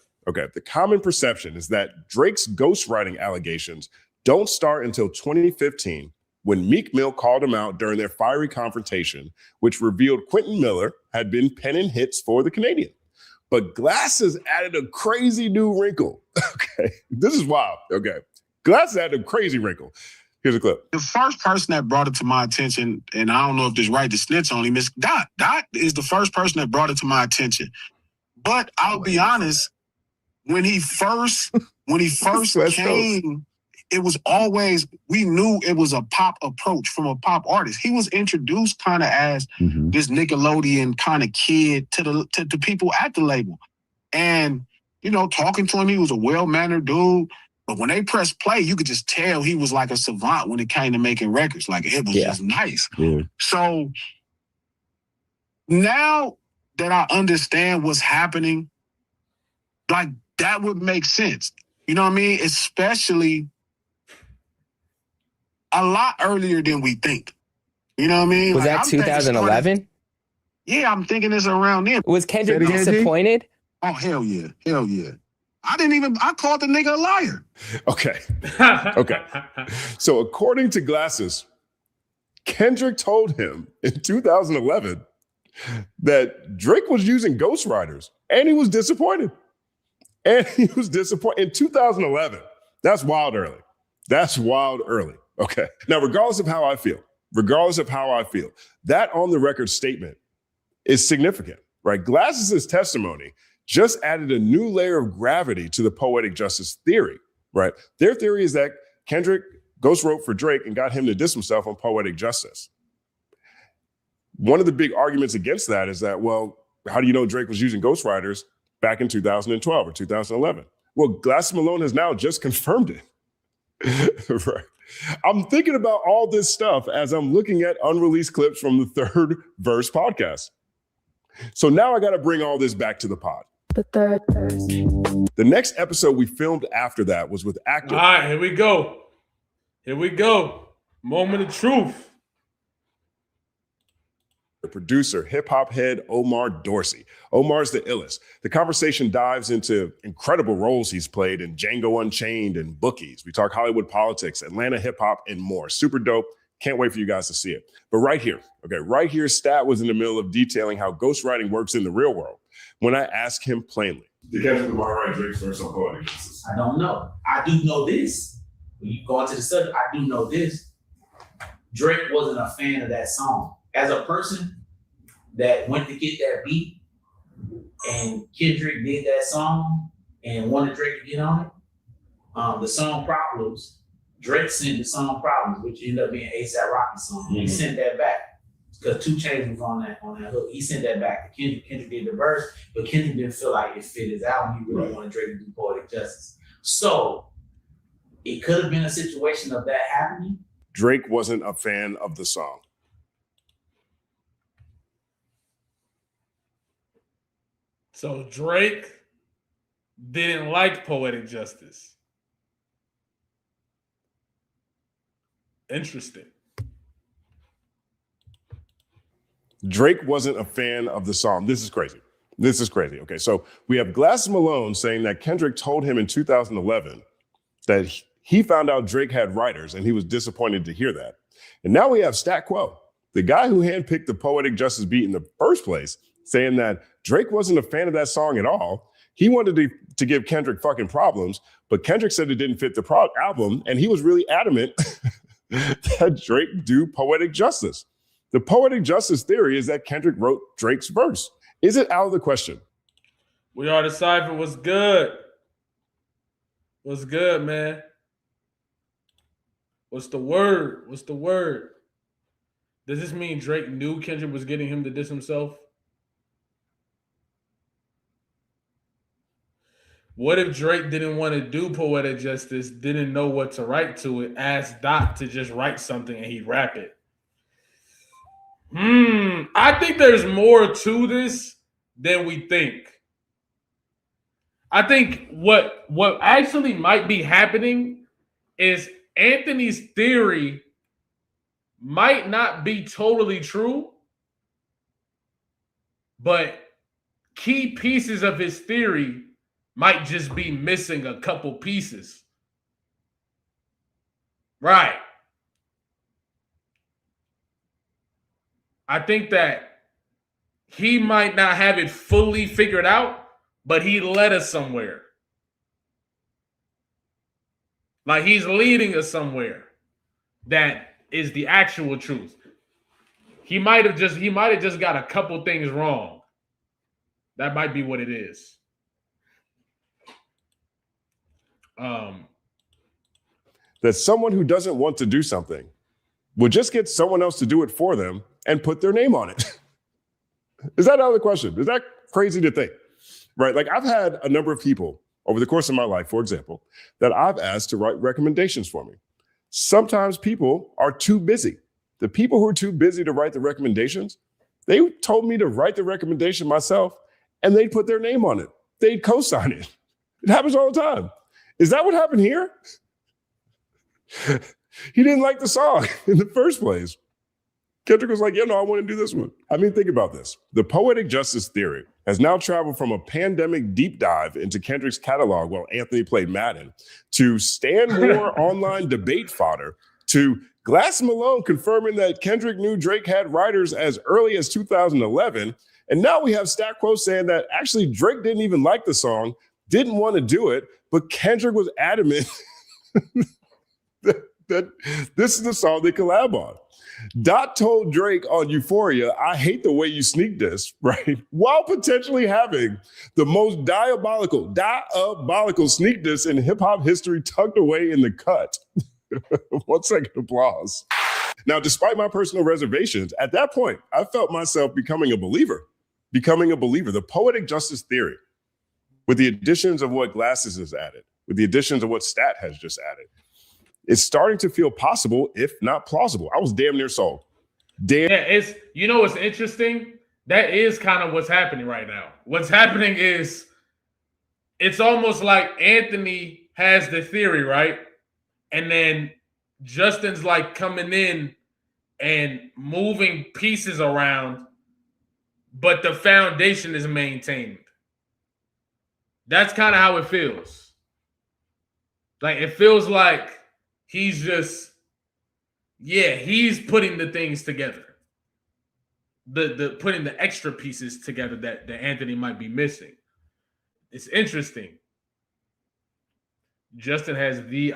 is that Drake's ghostwriting allegations don't start until 2015 when Meek Mill called him out during their fiery confrontation, which revealed Quentin Miller had been penning hits for the Canadian. But Glasses added a crazy new wrinkle. Okay, this is wild. Okay, Glasses added a crazy wrinkle. Here's a clip. The first person that brought it to my attention, and I don't know if this right to snitch on him, is Dot. Dot is the first person that brought it to my attention. But I'll be honest, when he first came, it was always, we knew it was a pop approach from a pop artist. He was introduced kind of as this Nickelodeon kind of kid to the people at the label. And, you know, talking to him, he was a well-mannered dude. But when they pressed play, you could just tell he was like a savant when it came to making records. Like, it was just nice. Yeah. So now that I understand what's happening, like, that would make sense. You know what I mean? Especially a lot earlier than we think. You know what I mean? Was that 2011? Yeah, I'm thinking it's around then. Was Kendrick disappointed? Oh, hell yeah. Hell yeah. I called the nigga a liar. Okay. So according to Glasses, Kendrick told him in 2011 that Drake was using ghostwriters, and he was disappointed. In 2011. That's wild early. Okay. Now, regardless of how I feel, that on the record statement is significant, right? Glasses' testimony just added a new layer of gravity to the poetic justice theory, right? Their theory is that Kendrick ghost wrote for Drake and got him to diss himself on poetic justice. One of the big arguments against that is that, well, how do you know Drake was using ghostwriters back in 2012 or 2011? Well, Glasses Malone has now just confirmed it. Right. I'm thinking about all this stuff as I'm looking at unreleased clips from the Third Verse podcast. So now I got to bring all this back to the pod. The Third Verse. The next episode we filmed after that was with actor. All right, here we go. Moment of truth. The producer, hip-hop head Omar Dorsey. Omar's the illest. The conversation dives into incredible roles he's played in Django Unchained and Bookies. We talk Hollywood politics, Atlanta hip-hop, and more. Super dope. Can't wait for you guys to see it. But right here, Stat was in the middle of detailing how ghostwriting works in the real world when I asked him plainly. Did Kendrick Lamar write Drake's verse on Poetic Justice? I don't know. I do know this. When you go into the subject, I do know this. Drake wasn't a fan of that song. As a person that went to get that beat and Kendrick did that song and wanted Drake to get on it, the song Problems, Drake sent the song Problems, which ended up being A$AP Rocky's song. Mm-hmm. He sent that back because 2 Chainz was on that hook. He sent that back to Kendrick. Kendrick did the verse, but Kendrick didn't feel like it fit his album. He really wanted Drake to do Poetic Justice. So it could have been a situation of that happening. Drake wasn't a fan of the song. So Drake didn't like Poetic Justice. Interesting. Drake wasn't a fan of the song. This is crazy. Okay, so we have Glasses Malone saying that Kendrick told him in 2011 that He found out Drake had writers, and he was disappointed to hear that. And now we have Stat Quo, the guy who handpicked the Poetic Justice beat in the first place, saying that Drake wasn't a fan of that song at all. He wanted to give Kendrick fucking problems, but Kendrick said it didn't fit the album, and he was really adamant that Drake do Poetic Justice. The Poetic Justice theory is that Kendrick wrote Drake's verse. Is it out of the question? We are the Cypher. What's good? What's good, man? What's the word? What's the word? Does this mean Drake knew Kendrick was getting him to diss himself? What if Drake didn't want to do Poetic Justice, didn't know what to write to it, asked Dot to just write something and he'd rap it? I think there's more to this than we think. I think what actually might be happening is Anthony's theory might not be totally true, but key pieces of his theory might just be missing a couple pieces. Right. I think that he might not have it fully figured out, but he led us somewhere. Like he's leading us somewhere that is the actual truth. He might have just got a couple things wrong. That might be what it is. That someone who doesn't want to do something will just get someone else to do it for them and put their name on it. Is that out of the question? Is that crazy to think? Right? Like I've had a number of people over the course of my life, for example, that I've asked to write recommendations for me. Sometimes people are too busy. The people who are too busy to write the recommendations, they told me to write the recommendation myself and they'd put their name on it. They'd co-sign it. It happens all the time. Is that what happened here? He didn't like the song in the first place. Kendrick was like, yeah, no, I want to do this one. I mean, think about this. The Poetic Justice theory has now traveled from a pandemic deep dive into Kendrick's catalog while Anthony played Madden to Stan Moore online debate fodder to Glass Malone confirming that Kendrick knew Drake had writers as early as 2011. And now we have Stat Quo saying that actually Drake didn't even like the song, didn't want to do it, but Kendrick was adamant that this is the song they collab on. Dot told Drake on Euphoria, I hate the way you sneak this, right? While potentially having the most diabolical sneak diss in hip hop history tucked away in the cut. 1 second applause. Now, despite my personal reservations, at that point, I felt myself becoming a believer. The Poetic Justice theory, with the additions of what Glasses has added, with the additions of what Stat has just added, it's starting to feel possible, if not plausible. I was damn near sold. Yeah, what's interesting? That is kind of what's happening right now. What's happening is it's almost like Anthony has the theory, right? And then Justin's like coming in and moving pieces around, but the foundation is maintained. That's kind of how it feels. Like it feels like he's putting the things together. The putting the extra pieces together that Anthony might be missing. It's interesting. Justin has the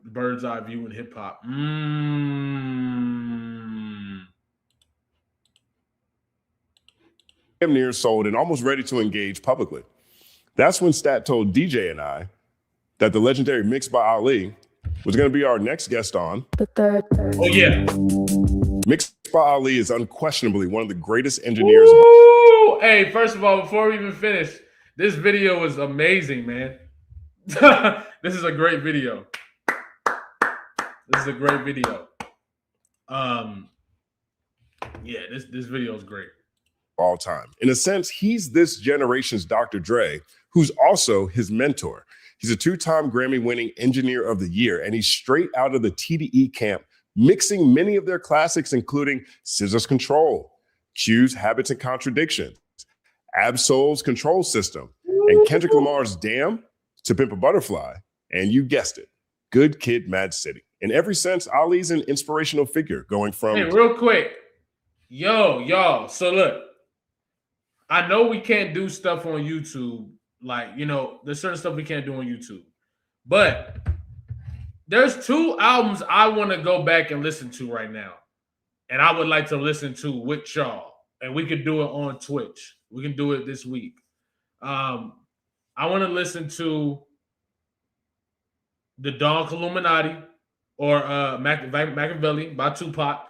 bird's eye view in hip hop. I'm near sold and almost ready to engage publicly. That's when Stat told DJ and I that the legendary Mixed by Ali was going to be our next guest on. The third person. Oh, yeah. Mixed by Ali is unquestionably one of the greatest engineers. Ooh! Hey, first of all, before we even finish, this video is amazing, man. This is a great video. This video is great. All time. In a sense, he's this generation's Dr. Dre, who's also his mentor. He's a 2-time Grammy-winning Engineer of the Year, and he's straight out of the TDE camp, mixing many of their classics, including SZA's Control, Q's Habits and Contradictions, Ab-Soul's Control System, and Kendrick Lamar's Damn to Pimp a Butterfly, and you guessed it, Good Kid, Mad City. In every sense, Ali's an inspirational figure, going from... Hey, real quick. Yo, y'all. So look, I know we can't do stuff on YouTube. Like, you know, there's certain stuff we can't do on YouTube. But there's 2 albums I want to go back and listen to right now. And I would like to listen to with y'all. And we could do it on Twitch. We can do it this week. I want to listen to The Dawn Illuminati or Machiavelli by Tupac,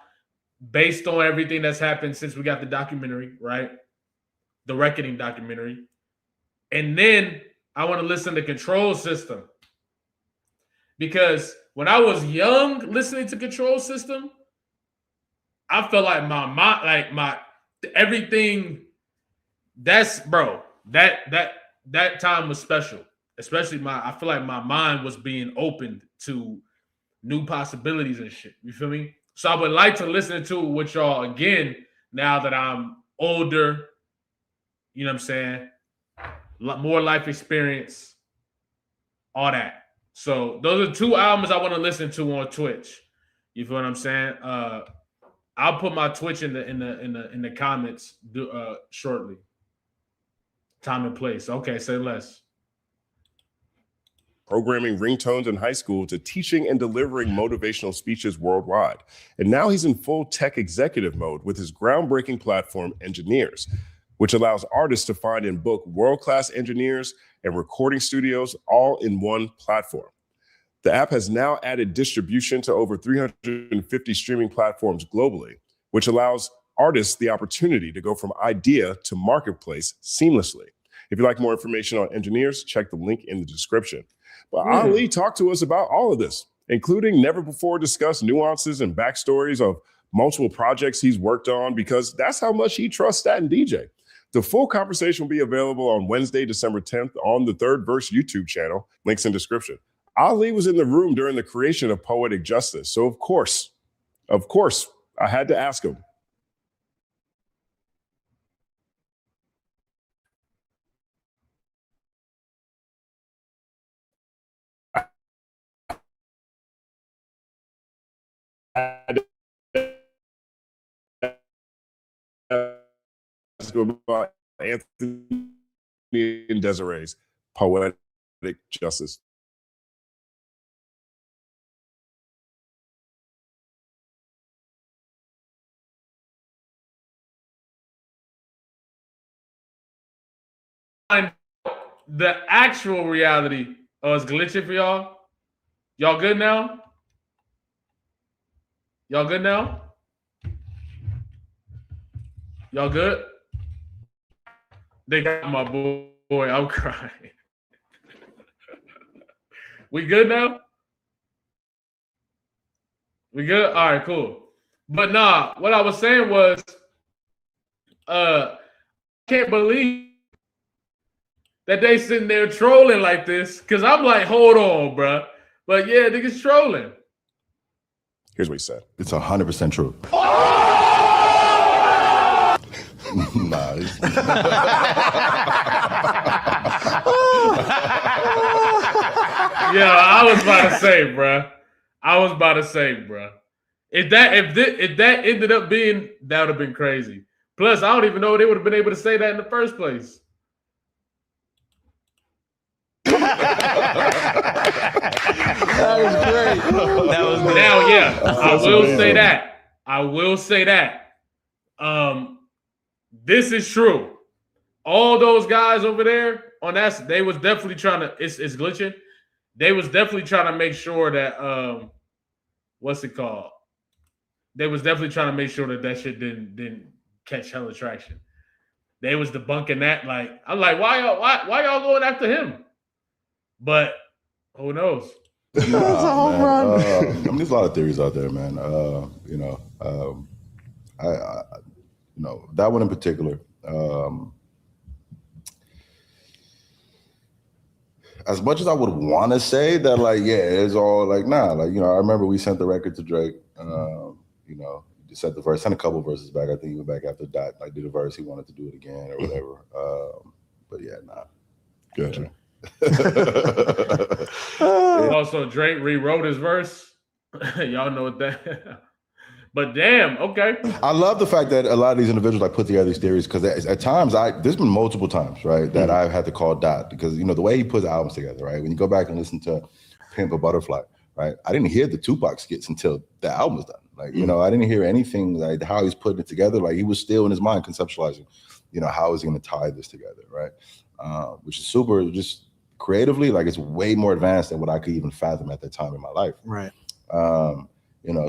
based on everything that's happened since we got the documentary, right? The Reckoning documentary. And then I want to listen to Control System. Because when I was young listening to Control System, I felt like my everything. That's bro. That time was special. Especially I feel like my mind was being opened to new possibilities and shit. You feel me? So I would like to listen to it with y'all again now that I'm older. You know what I'm saying? More life experience, all that. So those are 2 albums I want to listen to on Twitch. You feel what I'm saying? I'll put my Twitch in the comments shortly. Time and place. Okay, say less. Programming ringtones in high school to teaching and delivering motivational speeches worldwide. And now he's in full tech executive mode with his groundbreaking platform, Engineers, which allows artists to find and book world-class engineers and recording studios all in one platform. The app has now added distribution to over 350 streaming platforms globally, which allows artists the opportunity to go from idea to marketplace seamlessly. If you'd like more information on Engineers, check the link in the description. But Ali talked to us about all of this, including never before discussed nuances and backstories of multiple projects he's worked on, because that's how much he trusts Staten DJ. The full conversation will be available on Wednesday, December 10th on the Third Verse YouTube channel. Links in description. Ali was in the room during the creation of Poetic Justice. So of course, I had to ask him. About Anthony and Desiree's Poetic Justice. The actual reality. Oh, it's glitching for y'all? Y'all good now? Y'all good now? Y'all good? They got my boy. I'm crying. We good now? We good? All right, cool. But nah, what I was saying was, can't believe that they sitting there trolling like this, because I'm like, hold on, bro. But yeah, niggas trolling. Here's what he said. It's 100% true. Nah. Yeah, I was about to say, bro. If that ended up being, that would have been crazy. Plus, I don't even know they would have been able to say that in the first place. That was great. That was great. Now, yeah, I will say that. This is true. All those guys over there on that, they was definitely trying to. It's glitching. They was definitely trying to make sure that what's it called? They was definitely trying to make sure that shit didn't catch hella traction. They was debunking that. Like, I'm like, why y'all going after him? But who knows? It's a home run. I mean, there's a lot of theories out there, man. I that one in particular. As much as I would want to say that, like, yeah, it's all like, nah, like, I remember we sent the record to Drake. You sent the verse, sent a couple verses back. I think he went back after that. I did a verse. He wanted to do it again or whatever. But yeah, nah. Gotcha. Also, so Drake rewrote his verse. Y'all know what that. But damn, okay. I love the fact that a lot of these individuals like put together these theories because at times there's been multiple times, right, that I've had to call Dot because the way he puts albums together, right? When you go back and listen to Pimp a Butterfly, right? I didn't hear the Tupac skits until the album was done. Like, I didn't hear anything like how he's putting it together. Like he was still in his mind conceptualizing, how is he going to tie this together, right? Which is super, just creatively, like it's way more advanced than what I could even fathom at that time in my life. Right.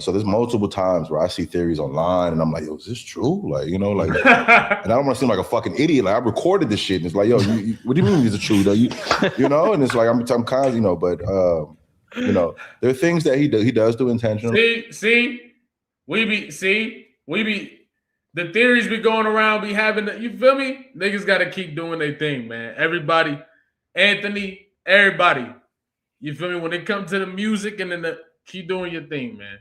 So there's multiple times where I see theories online and I'm like, yo, is this true? Like, and I don't want to seem like a fucking idiot. Like I recorded this shit and it's like, yo, what do you mean is it true though? And it's like, I'm kind of, but there are things that he does do intentionally. The theories be going around, be having, you feel me? Niggas got to keep doing their thing, man. Everybody, Anthony, everybody. You feel me? When it comes to the music and then keep doing your thing, man.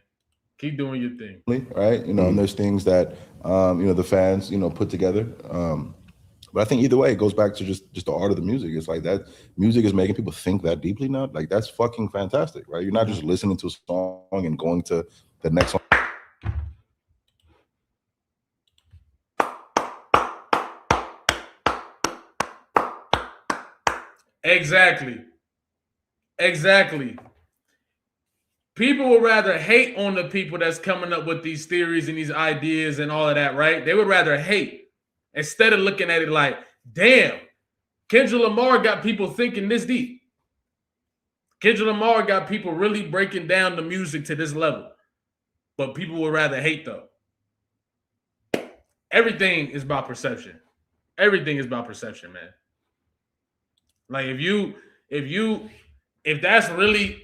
Keep doing your thing. Right? And there's things that, the fans, put together. But I think either way, it goes back to just the art of the music. It's like that music is making people think that deeply now. Like that's fucking fantastic, right? You're not just listening to a song and going to the next song. Exactly. People would rather hate on the people that's coming up with these theories and these ideas and all of that, right? They would rather hate instead of looking at it like, damn, Kendrick Lamar got people thinking this deep. Kendrick Lamar got people really breaking down the music to this level. But people would rather hate, though. Everything is about perception. Everything is about perception, man. Like if that's really,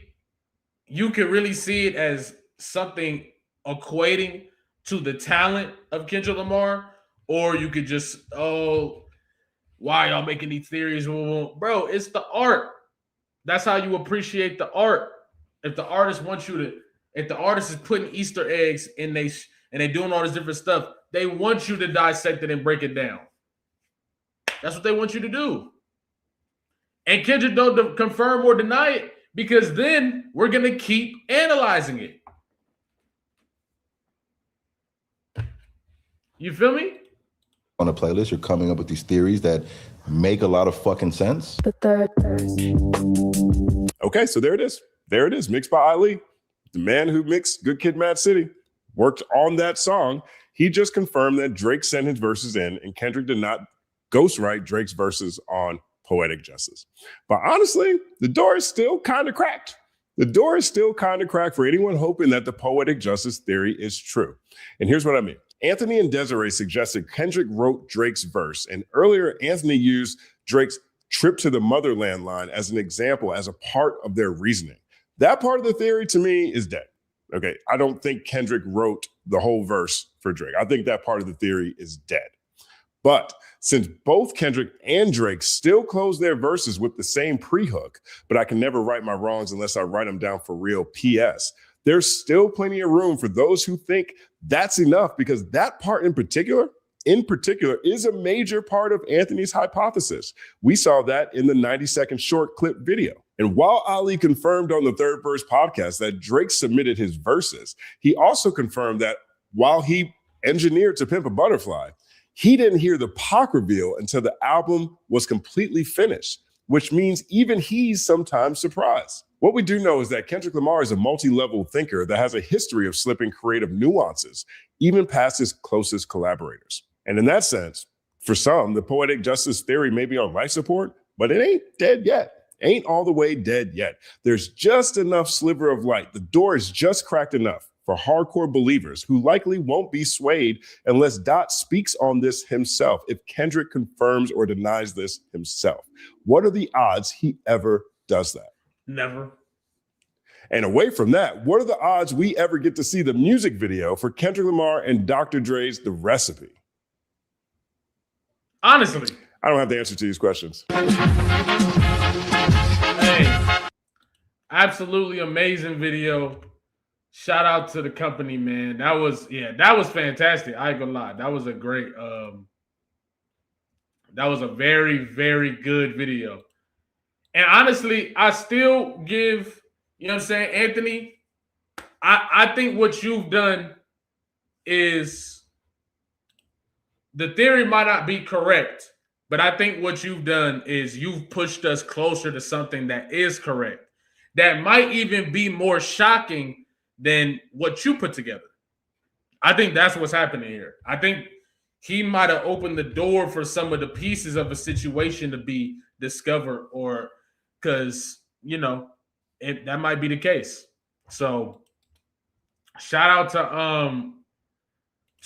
you can really see it as something equating to the talent of Kendrick Lamar, or you could just, why y'all making these theories? Bro, it's the art. That's how you appreciate the art. If the artist is putting Easter eggs and they doing all this different stuff, they want you to dissect it and break it down. That's what they want you to do. And Kendrick don't confirm or deny it, because then we're going to keep analyzing it. You feel me? On a playlist, you're coming up with these theories that make a lot of fucking sense. The third verse. Okay, so there it is. There it is, mixed by Ali. The man who mixed Good Kid, Mad City worked on that song. He just confirmed that Drake sent his verses in and Kendrick did not ghostwrite Drake's verses on Poetic Justice. But honestly, the door is still kind of cracked. The door is still kind of cracked for anyone hoping that the Poetic Justice theory is true. And here's what I mean. Anthony and Desiree suggested Kendrick wrote Drake's verse. And earlier, Anthony used Drake's trip to the motherland line as an example, as a part of their reasoning. That part of the theory to me is dead. Okay, I don't think Kendrick wrote the whole verse for Drake. I think that part of the theory is dead. But since both Kendrick and Drake still close their verses with the same pre-hook, but I can never right my wrongs unless I write them down for real, PS, there's still plenty of room for those who think that's enough, because that part in particular, is a major part of Anthony's hypothesis. We saw that in the 90-second short clip video. And while Ali confirmed on the Third Verse podcast that Drake submitted his verses, he also confirmed that while he engineered To Pimp a Butterfly, he didn't hear the Pac reveal until the album was completely finished, which means even he's sometimes surprised. What we do know is that Kendrick Lamar is a multi-level thinker that has a history of slipping creative nuances, even past his closest collaborators. And in that sense, for some, the Poetic Justice theory may be on life support, but it ain't dead yet. Ain't all the way dead yet. There's just enough sliver of light. The door is just cracked enough for hardcore believers who likely won't be swayed unless Dot speaks on this himself, if Kendrick confirms or denies this himself. What are the odds he ever does that? Never. And away from that, what are the odds we ever get to see the music video for Kendrick Lamar and Dr. Dre's The Recipe? Honestly, I don't have the answer to these questions. Hey, absolutely amazing video. Shout out to the company, man. That was fantastic. I ain't gonna lie. That was a great, that was a very, very good video. And honestly, I still give You know what I'm saying, Anthony? I think what you've done is the theory might not be correct, but I think what you've done is you've pushed us closer to something that is correct. That might even be more shocking than what you put together. I think that's what's happening here. I think he might have opened the door for some of the pieces of a situation to be discovered, or because, you know, that might be the case. So shout out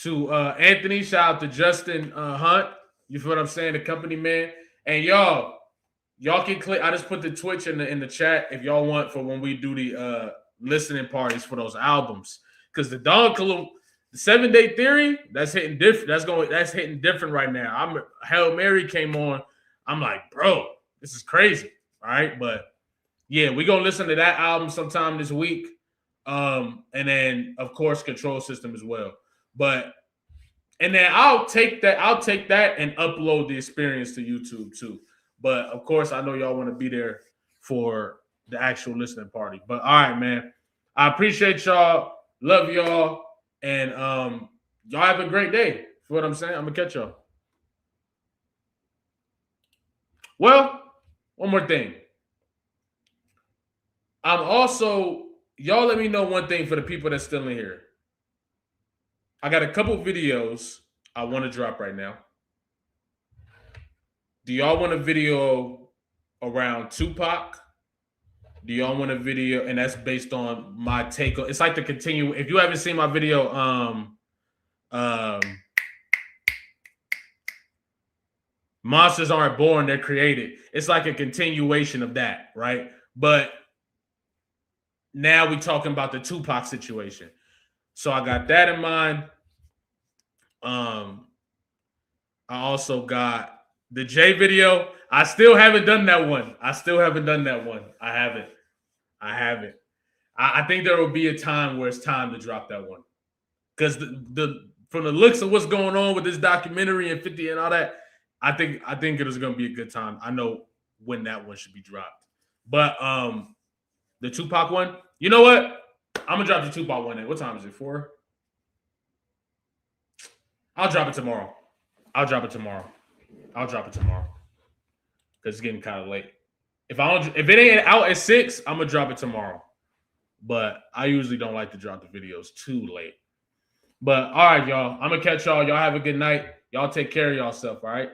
to Anthony, shout out to Justin Hunt. You feel what I'm saying? The company man. And y'all can click. I just put the Twitch in the chat if y'all want for when we do the listening parties for those albums. Because the Don Calum, the 7 Day Theory, that's hitting different. That's hitting different right now. Hail Mary came on. I'm like, bro, this is crazy. All right. But yeah, we're gonna listen to that album sometime this week. And then of course Control System as well. And then I'll take that and upload the experience to YouTube too. But of course, I know y'all want to be there for the actual listening party. But all right, man. I appreciate y'all. Love y'all. And y'all have a great day. For what I'm saying, I'm gonna catch y'all. Well, one more thing. Y'all let me know one thing for the people that's still in here. I got a couple videos I want to drop right now. Do y'all want a video around Tupac? Do y'all want a video? And that's based on my take on. It's like the continue. If you haven't seen my video, Monsters Aren't Born, They're Created. It's like a continuation of that, right? But now we're talking about the Tupac situation. So I got that in mind. I also got the J video. I still haven't done that one. I haven't. I think there will be a time where it's time to drop that one. Because the from the looks of what's going on with this documentary and 50 and all that, I think it is going to be a good time. I know when that one should be dropped. But the Tupac one, you know what? I'm gonna drop the Tupac one in. What time is it? 4? I'll drop it tomorrow. Because it's getting kind of late. If it ain't out at 6, I'm gonna drop it tomorrow. But I usually don't like to drop the videos too late. But all right, y'all. I'm gonna catch y'all. Y'all have a good night. Y'all take care of yourself, all right?